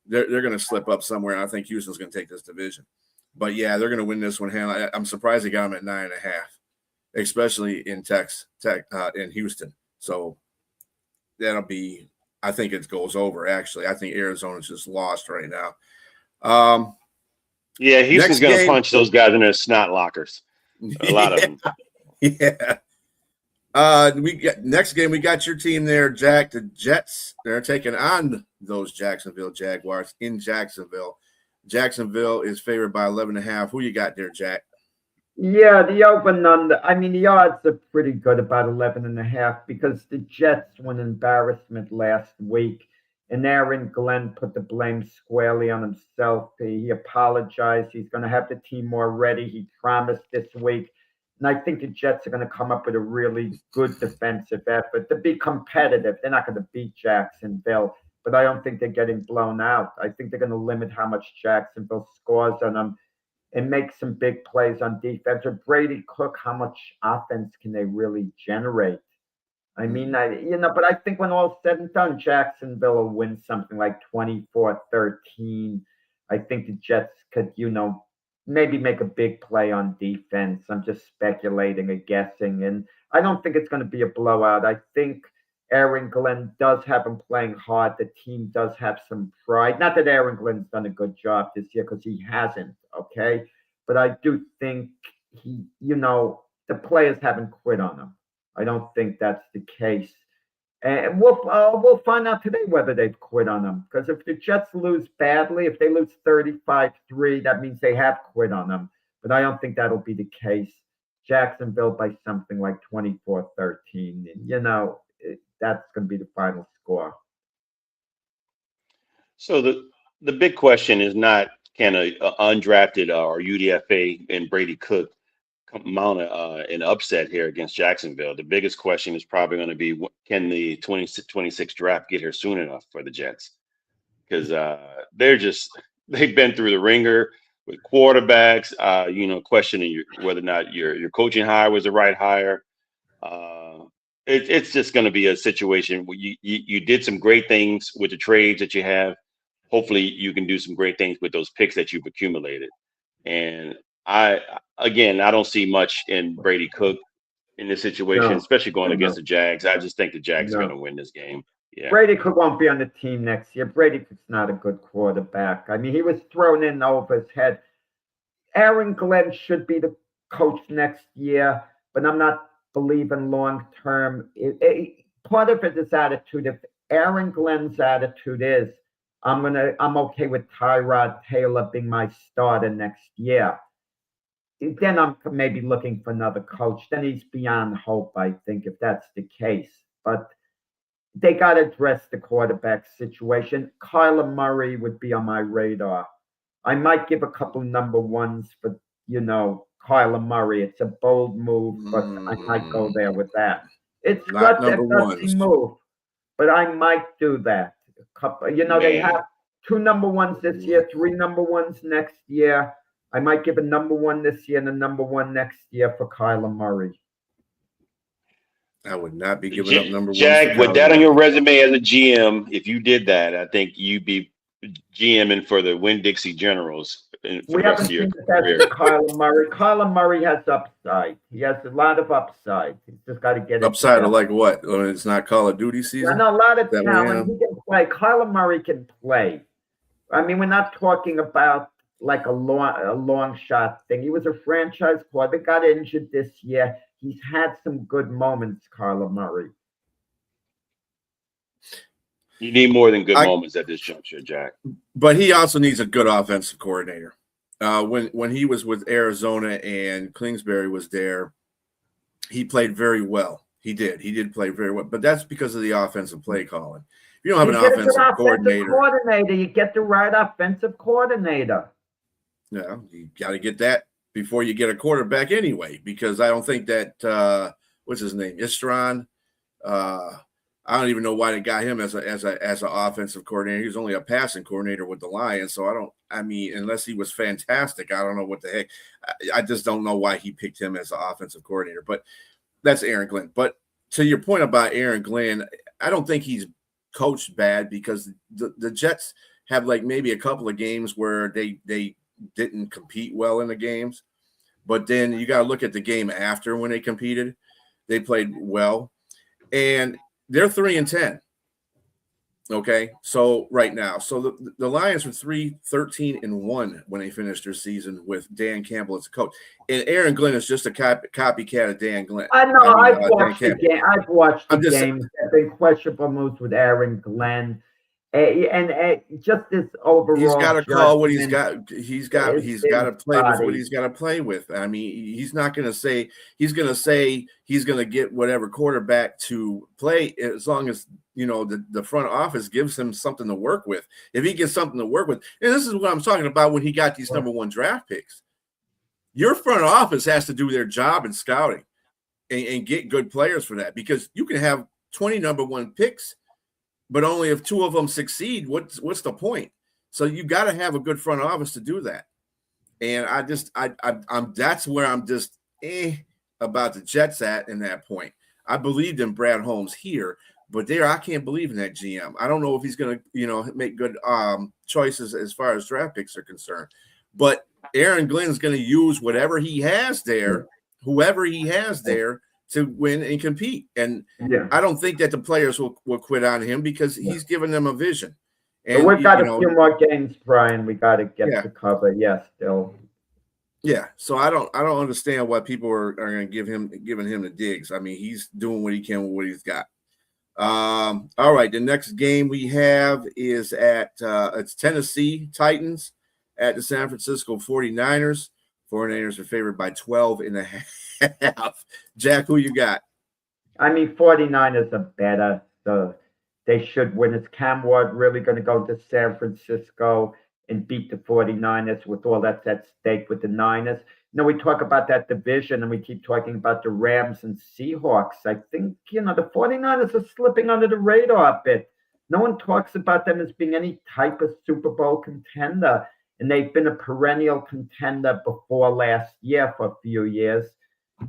they're going to slip up somewhere. And I think Houston's going to take this division. But yeah, they're going to win this one. I'm surprised they got them at 9.5, especially in in Houston. So that'll be. I think it goes over, actually. I think Arizona's just lost right now. Houston's going to punch those guys in their snot lockers. A lot of them. Yeah. We got next game. We got your team there, Jack. The Jets. They're taking on those Jacksonville Jaguars in Jacksonville. Jacksonville is favored by 11.5. Who you got there, Jack? Yeah, the over and under. I mean, the odds are pretty good, about 11.5, because the Jets were an embarrassment last week, and Aaron Glenn put the blame squarely on himself. He apologized. He's going to have the team more ready. He promised this week. And I think the Jets are going to come up with a really good defensive effort to be competitive. They're not going to beat Jacksonville, but I don't think they're getting blown out. I think they're going to limit how much Jacksonville scores on them and make some big plays on defense. Or Brady Cook, how much offense can they really generate? I mean, but I think when all's said and done, Jacksonville will win something like 24-13. I think the Jets could, maybe make a big play on defense. I'm just speculating or guessing. And I don't think it's going to be a blowout. I think Aaron Glenn does have him playing hard. The team does have some pride. Not that Aaron Glenn's done a good job this year, because he hasn't, okay? But I do think the players haven't quit on him. I don't think that's the case. And we'll find out today whether they've quit on him. Because if the Jets lose badly, if they lose 35-3, that means they have quit on him. But I don't think that'll be the case. Jacksonville by something like 24-13. And, that's going to be the final score. So the big question is not, can a undrafted or UDFA and Brady Cook mount an upset here against Jacksonville? The biggest question is probably going to be, can the 2026 draft get here soon enough for the Jets? Because they've been through the ringer with quarterbacks, questioning whether or not your coaching hire was the right hire. It's just going to be a situation where you did some great things with the trades that you have. Hopefully you can do some great things with those picks that you've accumulated. And I don't see much in Brady Cook in this situation, especially going against the Jags. I just think the Jags are going to win this game. Yeah. Brady Cook won't be on the team next year. Brady Cook's not a good quarterback. I mean, he was thrown in over his head. Aaron Glenn should be the coach next year, but I'm not believing long term. Part of it is attitude. If Aaron Glenn's attitude is, I'm okay with Tyrod Taylor being my starter next year, then I'm maybe looking for another coach. Then he's beyond hope, I think, if that's the case. But they got to address the quarterback situation. Kyler Murray would be on my radar. I might give a couple number ones for, Kyler Murray. It's a bold move, but I might go there with that. It's not that gutsy move, but I might do that. They have 2 number ones this year, 3 number ones next year. I might give a number 1 this year and a number 1 next year for Kyler Murray. I would not be giving up number 1. Jack, with that on your resume as a GM, if you did that, I think you'd be GMing for the Winn-Dixie Generals. We haven't seen the best of Kyler Murray. Kyler Murray has upside. He has a lot of upside. He's just got to get upside of like what? When it's not Call of Duty season? No, a lot of talent. He can play. Kyler Murray can play. I mean, we're not talking about like a long shot thing. He was a franchise player. Got injured this year. He's had some good moments, Kyler Murray. You need more than good moments at this juncture, Jack. But he also needs a good offensive coordinator. When he was with Arizona and Kingsbury was there, he played very well. He did play very well. But that's because of the offensive play calling. If you don't have an offensive coordinator, you get the right offensive coordinator. Yeah, you got to get that before you get a quarterback anyway. Because I don't think that what's his name, Istron. I don't even know why they got him as an offensive coordinator. He was only a passing coordinator with the Lions, so unless he was fantastic, I don't know what the heck. I just don't know why he picked him as an offensive coordinator. But that's Aaron Glenn. But to your point about Aaron Glenn, I don't think he's coached bad, because the Jets have like maybe a couple of games where they didn't compete well in the games, but then you got to look at the game after when they competed. They played well, and they're 3-10. Okay, so right now, so the Lions were 3-13-1 when they finished their season with Dan Campbell as a coach, and Aaron Glenn is just a copycat of Dan Glenn. I know. Dan Campbell. I've watched the I'm just games. There've been questionable moves with Aaron Glenn, and just this overall. He's got to call what he's judgment got. He's got to play with what he's got to play with. I mean, he's not going to say he's going to get whatever quarterback to play as long as the front office gives him something to work with. If he gets something to work with, and this is what I'm talking about when he got these number one draft picks. Your front office has to do their job in scouting and get good players for that, because you can have 20 number one picks, but only if 2 of them succeed, what's the point? So you got to have a good front office to do that. And I'm that's where I'm just about the Jets at in that point. I believed in Brad Holmes here, but I can't believe in that GM. I don't know if he's going to make good choices as far as draft picks are concerned. But Aaron Glenn's going to use whatever he has there, whoever he has there, to win and compete. And I don't think that the players will quit on him, because he's given them a vision. And we've got a few more games, Brian. We got to get to cover. Yes, still. Yeah. So I don't understand why people are going to giving him the digs. I mean, he's doing what he can with what he's got. All right. The next game we have is at it's Tennessee Titans at the San Francisco 49ers. 49ers are favored by 12.5. Jack, who you got? I mean, 49ers are better, so they should win. Is Cam Ward really going to go to San Francisco and beat the 49ers with all that's at stake with the Niners? We talk about that division, and we keep talking about the Rams and Seahawks. I think, the 49ers are slipping under the radar a bit. No one talks about them as being any type of Super Bowl contender. And they've been a perennial contender before last year for a few years.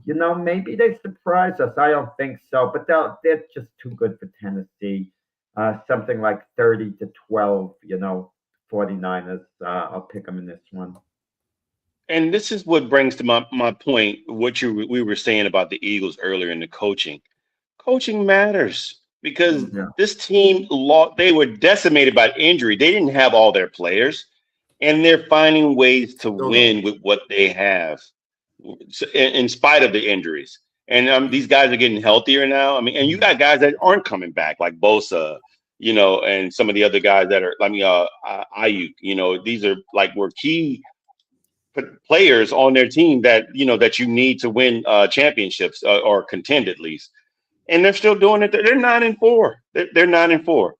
Maybe they surprise us. I don't think so, but they're just too good for Tennessee. Something like 30-12, 49ers. I'll pick them in this one. And this is what brings to my point, what we were saying about the Eagles earlier in the coaching. Coaching matters, because this team, they were decimated by injury. They didn't have all their players. And they're finding ways to win with what they have, in spite of the injuries. And these guys are getting healthier now. I mean, and you got guys that aren't coming back, like Bosa, and some of the other guys that are, Ayuk. These are were key players on their team that that you need to win championships or contend at least. And they're still doing it. They're 9-4. They're 9-4,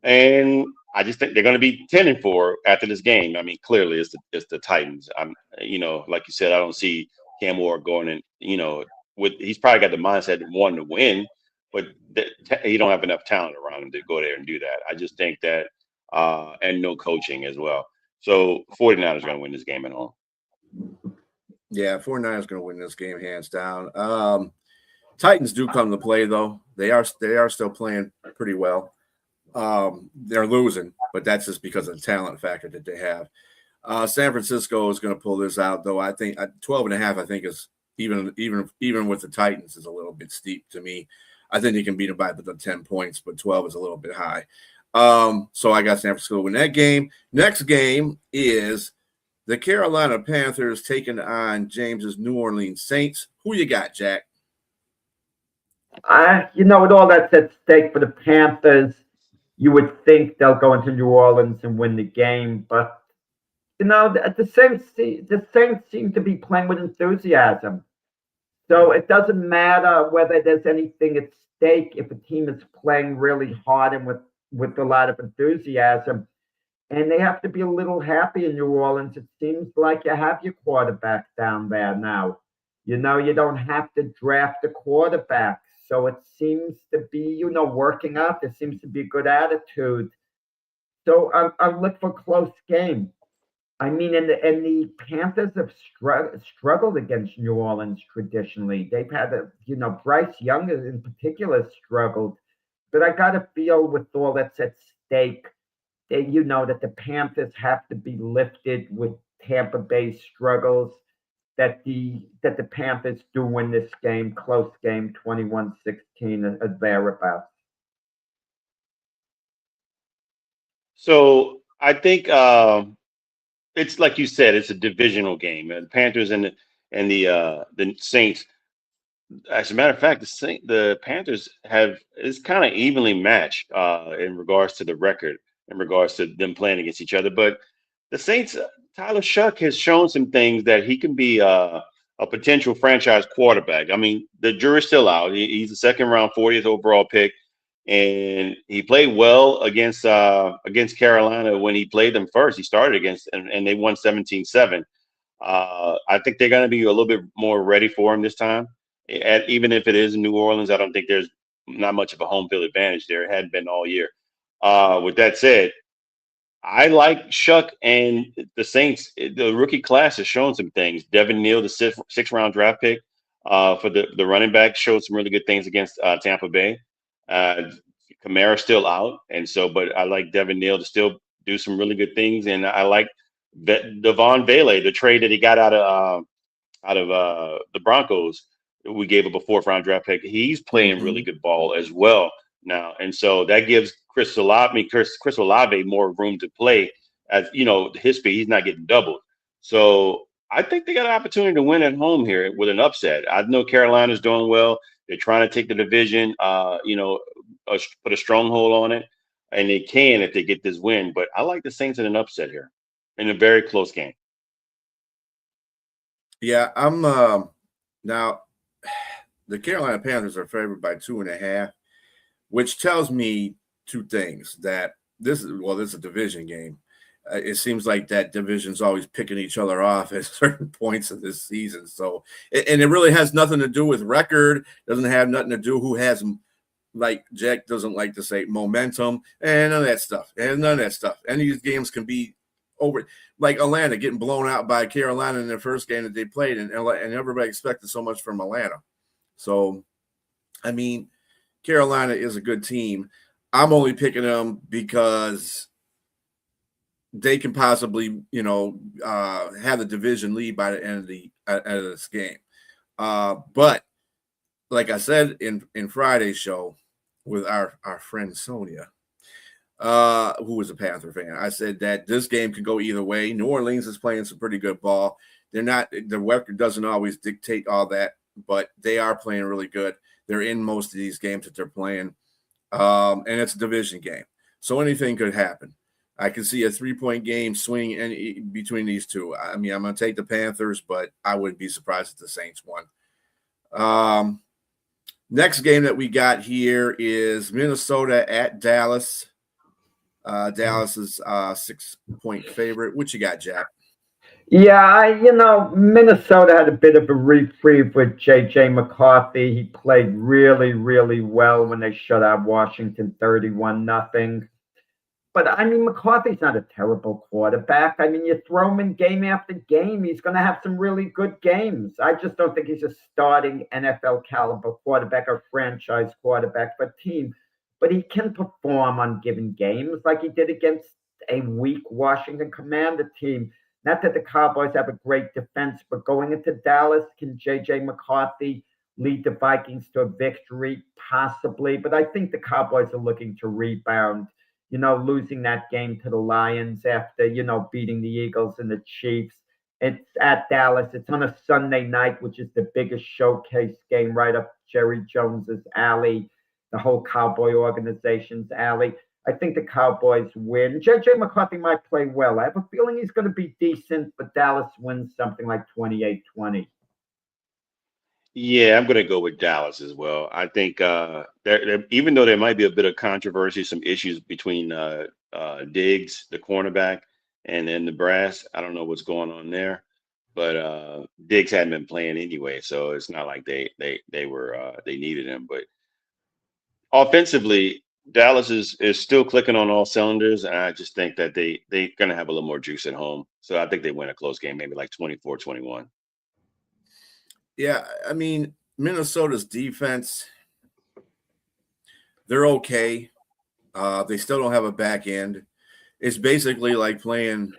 and I just think they're going to be 10-4 after this game. I mean, clearly it's the Titans. Like you said, I don't see Cam Ward going in. He's probably got the mindset of wanting to win, but he don't have enough talent around him to go there and do that. I just think that, and no coaching as well. So 49ers are going to win this game at home. Yeah, 49ers going to win this game hands down. Titans do come to play though. They are still playing pretty well. They're losing, but that's just because of the talent factor that they have. San Francisco is going to pull this out, though. I think 12.5. I think is even with the Titans is a little bit steep to me. I think they can beat them by the 10 points, but 12 is a little bit high. So I got San Francisco win that game. Next game is the Carolina Panthers taking on James's New Orleans Saints. Who you got, Jack? With all that's at stake for the Panthers, you would think they'll go into New Orleans and win the game, but the Saints seem to be playing with enthusiasm. So it doesn't matter whether there's anything at stake if a team is playing really hard and with a lot of enthusiasm. And they have to be a little happy in New Orleans. It seems like you have your quarterback down there now. You don't have to draft a quarterback. So it seems to be, working out. There seems to be a good attitude. So I look for a close game. I mean, and the Panthers have struggled against New Orleans traditionally. They've had Bryce Young in particular struggled. But I got to feel with all that's at stake, that that the Panthers have to be lifted with Tampa Bay struggles. That the Panthers do win this game, close game, 21-16, thereabouts. So I think it's like you said, it's a divisional game. The Panthers and the Saints. As a matter of fact, the Panthers have is kind of evenly matched in regards to the record, in regards to them playing against each other. But the Saints, Tyler Shuck has shown some things that he can be a potential franchise quarterback. I mean, the jury's still out. He's a second round, 40th overall pick, and he played well against Carolina when he played them first. He started against and they won 17-7. I think they're going to be a little bit more ready for him this time. Even if it is in New Orleans, I don't think there's not much of a home field advantage there. It hadn't been all year. With that said, I like Shuck and the Saints. The rookie class has shown some things. Devin Neal, the sixth round draft pick for the running back, showed some really good things against Tampa Bay. Kamara's still out, and so, but I like Devin Neal to still do some really good things, and I like Devon Vele, the trade that he got out of the Broncos. We gave up a fourth round draft pick. He's playing really good ball as well now, and so that gives Chris Olave more room to play. As you know, his speed, he's not getting doubled. So I think they got an opportunity to win at home here with an upset. I know Carolina's doing well. They're trying to take the division, put a stronghold on it, and they can if they get this win. But I like the Saints in an upset here, in a very close game. Yeah, I'm now. The Carolina Panthers are favored by 2.5, which tells me two things: that this is a division game. It seems like that division's always picking each other off at certain points of this season. So, and it really has nothing to do with record. Doesn't have nothing to do who has, like Jack doesn't like to say, momentum and none of that stuff. And none of that stuff. Any of these games can be over, like Atlanta getting blown out by Carolina in their first game that they played, and everybody expected so much from Atlanta. So, I mean, Carolina is a good team. I'm only picking them because they can possibly, have the division lead by the end of this game. But like I said in Friday's show with our friend Sonia, who was a Panther fan, I said that this game could go either way. New Orleans is playing some pretty good ball. The record doesn't always dictate all that, but they are playing really good. They're in most of these games that they're playing. And it's a division game. So anything could happen. I can see a 3-point game swing between these two. I mean, I'm going to take the Panthers, but I wouldn't be surprised if the Saints won. Next game that we got here is Minnesota at Dallas. Dallas is 6-point favorite. What you got, Jack? Yeah, Minnesota had a bit of a reprieve with J.J. McCarthy. He played really, really well when they shut out Washington 31-0. But, I mean, McCarthy's not a terrible quarterback. I mean, you throw him in game after game, he's going to have some really good games. I just don't think he's a starting NFL caliber quarterback or franchise quarterback for a team. But he can perform on given games like he did against a weak Washington Commander team. Not that the Cowboys have a great defense, but going into Dallas, can J.J. McCarthy lead the Vikings to a victory? Possibly. But I think the Cowboys are looking to rebound, losing that game to the Lions after, beating the Eagles and the Chiefs. It's at Dallas. It's on a Sunday night, which is the biggest showcase game right up Jerry Jones's alley, the whole Cowboy organization's alley. I think the Cowboys win. J.J. McCarthy might play well. I have a feeling he's going to be decent, but Dallas wins something like 28-20. Yeah, I'm going to go with Dallas as well. I think even though there might be a bit of controversy, some issues between Diggs, the cornerback, and then the brass. I don't know what's going on there, but Diggs hadn't been playing anyway, so it's not like they needed him. But offensively, Dallas is still clicking on all cylinders, and I just think that they're going to have a little more juice at home. So I think they win a close game, maybe like 24-21. Yeah, I mean, Minnesota's defense, they're okay. They still don't have a back end. It's basically like playing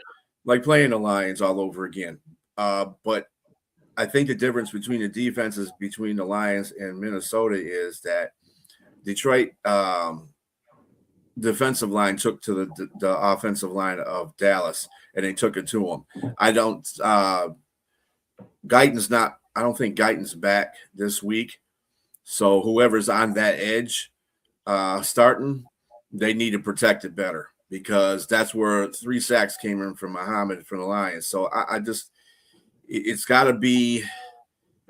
the Lions all over again. But I think the difference between the defenses between the Lions and Minnesota is that Detroit defensive line took to the offensive line of Dallas, and they took it to him. I don't think Guyton's back this week. So whoever's on that edge starting, they need to protect it better, because that's where 3 sacks came in from Muhammad from the Lions. So it's got to be,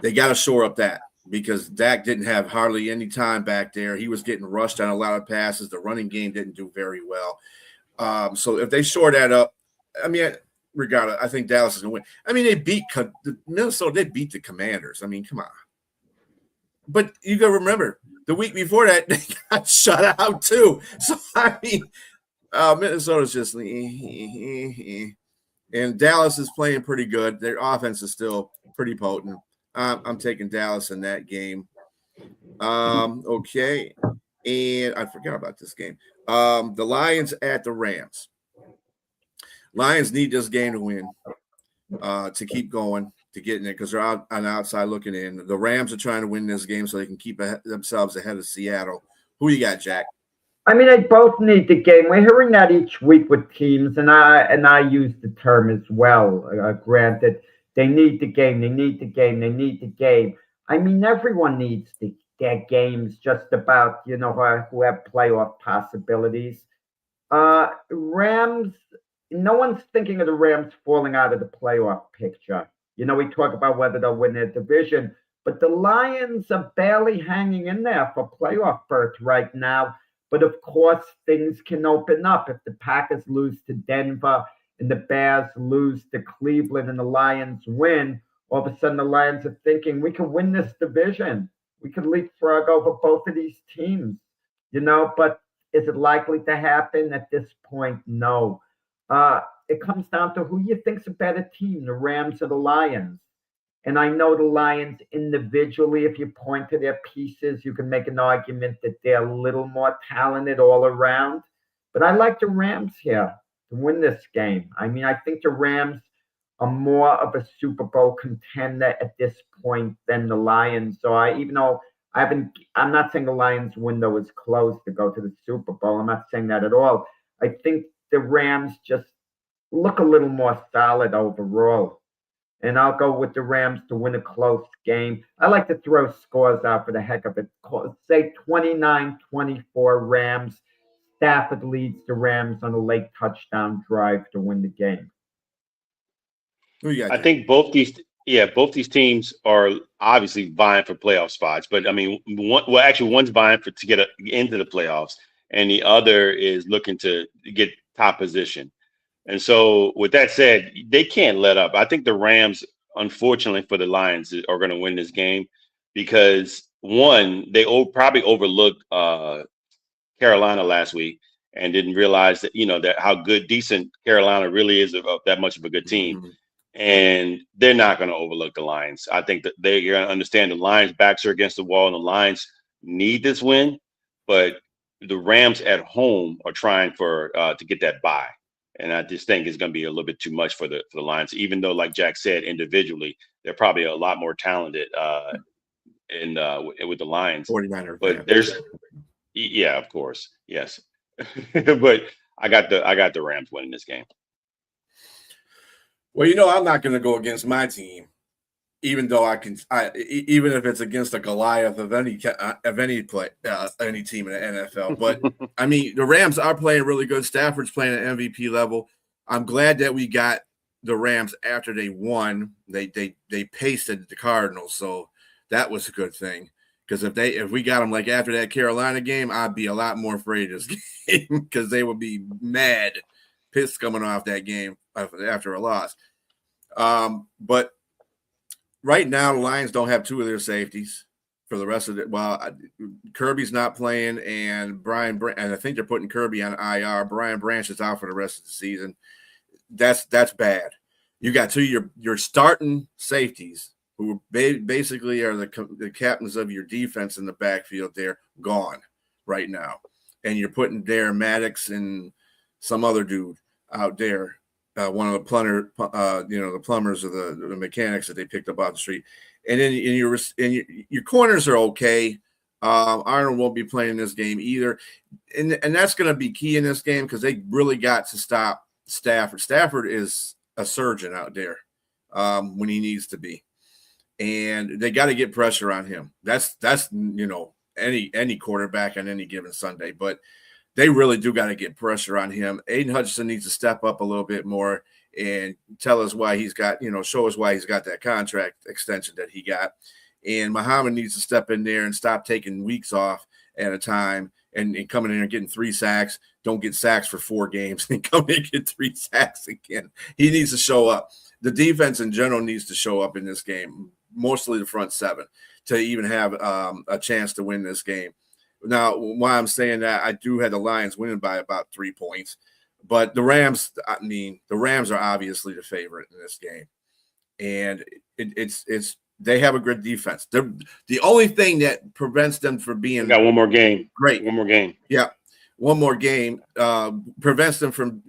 they got to shore up that, because Dak didn't have hardly any time back there. He was getting rushed on a lot of passes. The running game didn't do very well. So if they shore that up, I mean, regardless, I think Dallas is going to win. I mean, they beat Minnesota. They beat the Commanders. I mean, come on. But you got to remember, the week before that, they got shut out too. So, I mean, Minnesota's just and Dallas is playing pretty good. Their offense is still pretty potent. I'm taking Dallas in that game. Okay. And I forgot about this game. The Lions at the Rams. Lions need this game to win, to keep going, to get in it, because they're out on the outside looking in. The Rams are trying to win this game so they can keep themselves ahead of Seattle. Who you got, Jack? I mean, they both need the game. We're hearing that each week with teams, and I use the term as well. Granted, they need the game. They need the game. They need the game. I mean, everyone needs their games, just about, who have playoff possibilities. Rams, no one's thinking of the Rams falling out of the playoff picture. We talk about whether they'll win their division, but the Lions are barely hanging in there for playoff berth right now. But of course, things can open up if the Packers lose to Denver and the Bears lose to Cleveland and the Lions win. All of a sudden, the Lions are thinking, we can win this division. We can leapfrog over both of these teams, but is it likely to happen at this point? No. It comes down to who you think's a better team, the Rams or the Lions. And I know the Lions individually, if you point to their pieces, you can make an argument that they're a little more talented all around. But I like the Rams here to win this game. I mean, I think the Rams are more of a Super Bowl contender at this point than the Lions. So even though I'm not saying the Lions window is closed to go to the Super Bowl. I'm not saying that at all. I think the Rams just look a little more solid overall. And I'll go with the Rams to win a close game. I like to throw scores out for the heck of it. Say 29-24 Rams. Stafford leads the Rams on a late touchdown drive to win the game. I think both these teams are obviously vying for playoff spots. But I mean, one's vying to get into the playoffs, and the other is looking to get top position. And so with that said, they can't let up. I think the Rams, unfortunately for the Lions, are going to win this game because, one, they probably overlooked Carolina last week and didn't realize that, that how decent Carolina really is of that much of a good team. Mm-hmm. And they're not going to overlook the Lions. I think that they're going to understand the Lions' backs are against the wall and the Lions need this win. But the Rams at home are trying to get that bye. And I just think it's going to be a little bit too much for the Lions, even though, like Jack said, individually, they're probably a lot more talented with the Lions. 49ers. But yeah, of course. Yes. But I got the Rams winning this game. Well, I'm not going to go against my team, even though even if it's against a Goliath of any team in the NFL. But I mean, the Rams are playing really good. Stafford's playing at MVP level. I'm glad that we got the Rams after they won. They pasted the Cardinals, so that was a good thing. Because if we got them like after that Carolina game, I'd be a lot more afraid of this game because they would be mad, pissed coming off that game after a loss. But right now, the Lions don't have two of their safeties for the rest of it. Well, Kirby's not playing, and and I think they're putting Kirby on IR. Brian Branch is out for the rest of the season. That's bad. You got two your starting safeties, who basically are the captains of your defense in the backfield. They're gone right now, and you're putting Darren Maddox and some other dude out there. One of the the plumbers or the mechanics that they picked up off the street, and then your corners are okay. Arnold won't be playing this game either. And that's going to be key in this game because they really got to stop Stafford. Stafford is a surgeon out there when he needs to be. And they got to get pressure on him. That's any quarterback on any given Sunday. But they really do got to get pressure on him. Aiden Hutchinson needs to step up a little bit more and tell us why he's got, show us why he's got that contract extension that he got. And Muhammad needs to step in there and stop taking weeks off at a time and coming in and getting 3 sacks. Don't get sacks for 4 games and come in and get 3 sacks again. He needs to show up. The defense in general needs to show up in this game, mostly the front 7, to even have a chance to win this game. Now, why I'm saying that, I do have the Lions winning by about 3 points. But the Rams are obviously the favorite in this game. And it's they have a good defense. The only thing that prevents them from being got one more game. Great. One more game. Yeah. One more game prevents them from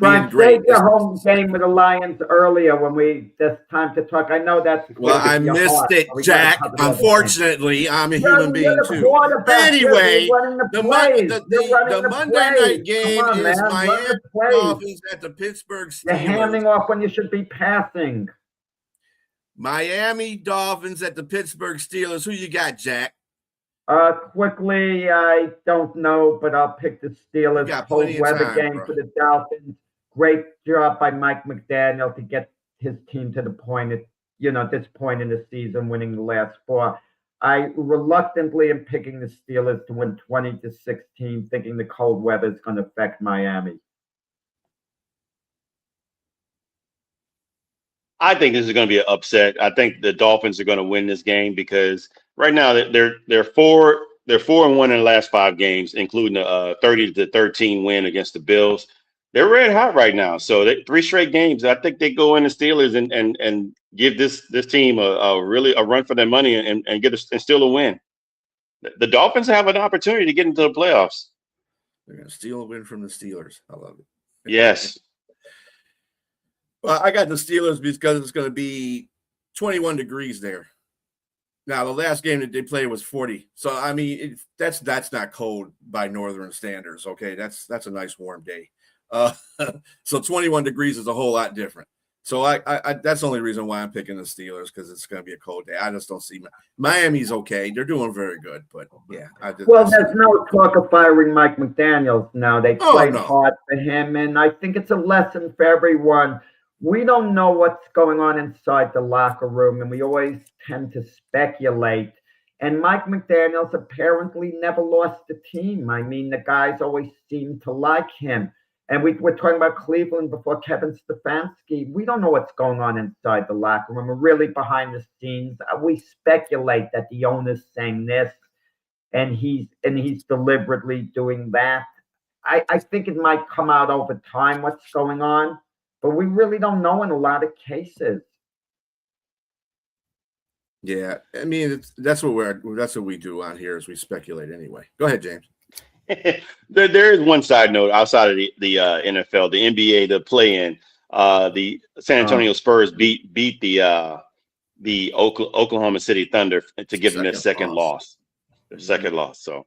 Frank, save your home game with the Lions earlier when there's time to talk. I know that's I missed it, Jack. Unfortunately, I'm a human being too. Anyway, the Monday night game is Miami Dolphins at the Pittsburgh Steelers. You're handing off when you should be passing. Miami Dolphins at the Pittsburgh Steelers. Who you got, Jack? Quickly, I don't know, but I'll pick the Steelers. Cold weather game for the Dolphins. Great job by Mike McDaniel to get his team to the point at this point in the season, winning the last 4. I reluctantly am picking the Steelers to win 20-16, thinking the cold weather is going to affect Miami. I think this is going to be an upset. I think the Dolphins are going to win this game because right now they're 4-1 in the last 5 games, including a 30-13 win against the Bills. They're red hot right now. So 3 straight games. I think they go in the Steelers and give this team a run for their money and steal a win. The Dolphins have an opportunity to get into the playoffs. They're going to steal a win from the Steelers. I love it. Yes. Well, I got the Steelers because it's going to be 21 degrees there. Now, the last game that they played was 40. So, I mean, that's not cold by northern standards, okay? That's a nice warm day. So 21 degrees is a whole lot different. So I that's the only reason why I'm picking the Steelers, because it's going to be a cold day. I just don't see Miami's okay. They're doing very good, but yeah. There's no talk of firing Mike McDaniels now. They played hard for him, and I think it's a lesson for everyone. We don't know what's going on inside the locker room, and we always tend to speculate. And Mike McDaniels apparently never lost the team. I mean, the guys always seem to like him. And we were talking about Cleveland before, Kevin Stefanski. We don't know what's going on inside the locker room. We're really behind the scenes. We speculate that the owner's saying this, and he's deliberately doing that. I think it might come out over time what's going on, but we really don't know in a lot of cases. Yeah, I mean that's what we do on here, is we speculate anyway. Go ahead, James. There is one side note outside of the NFL, the NBA, the play-in. The San Antonio Spurs beat the Oklahoma City Thunder to give them their second loss. Their second loss. So,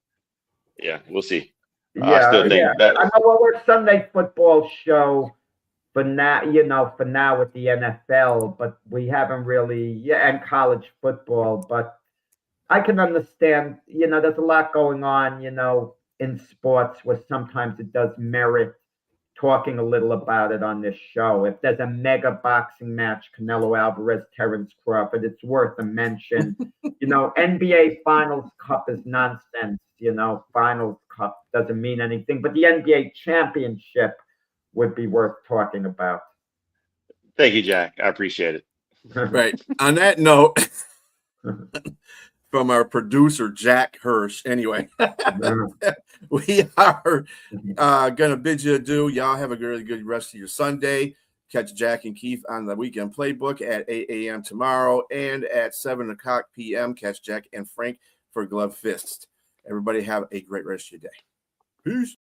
yeah, we'll see. Yeah, I still think that. I know we're a Sunday football show for now, with the NFL, but we haven't really, and college football. But I can understand, there's a lot going on, in sports, where sometimes it does merit talking a little about it on this show. If there's a mega boxing match, Canelo Alvarez, Terrence Crawford, it's worth a mention. NBA Finals Cup is nonsense. Finals Cup doesn't mean anything, but the NBA Championship would be worth talking about. Thank you, Jack. I appreciate it. Right. On that note, from our producer, Jack Hirsch. Anyway, we are going to bid you adieu. Y'all have a really good rest of your Sunday. Catch Jack and Keith on the Weekend Playbook at 8 a.m. tomorrow, and at 7 o'clock p.m. catch Jack and Frank for Glove Fists. Everybody have a great rest of your day. Peace.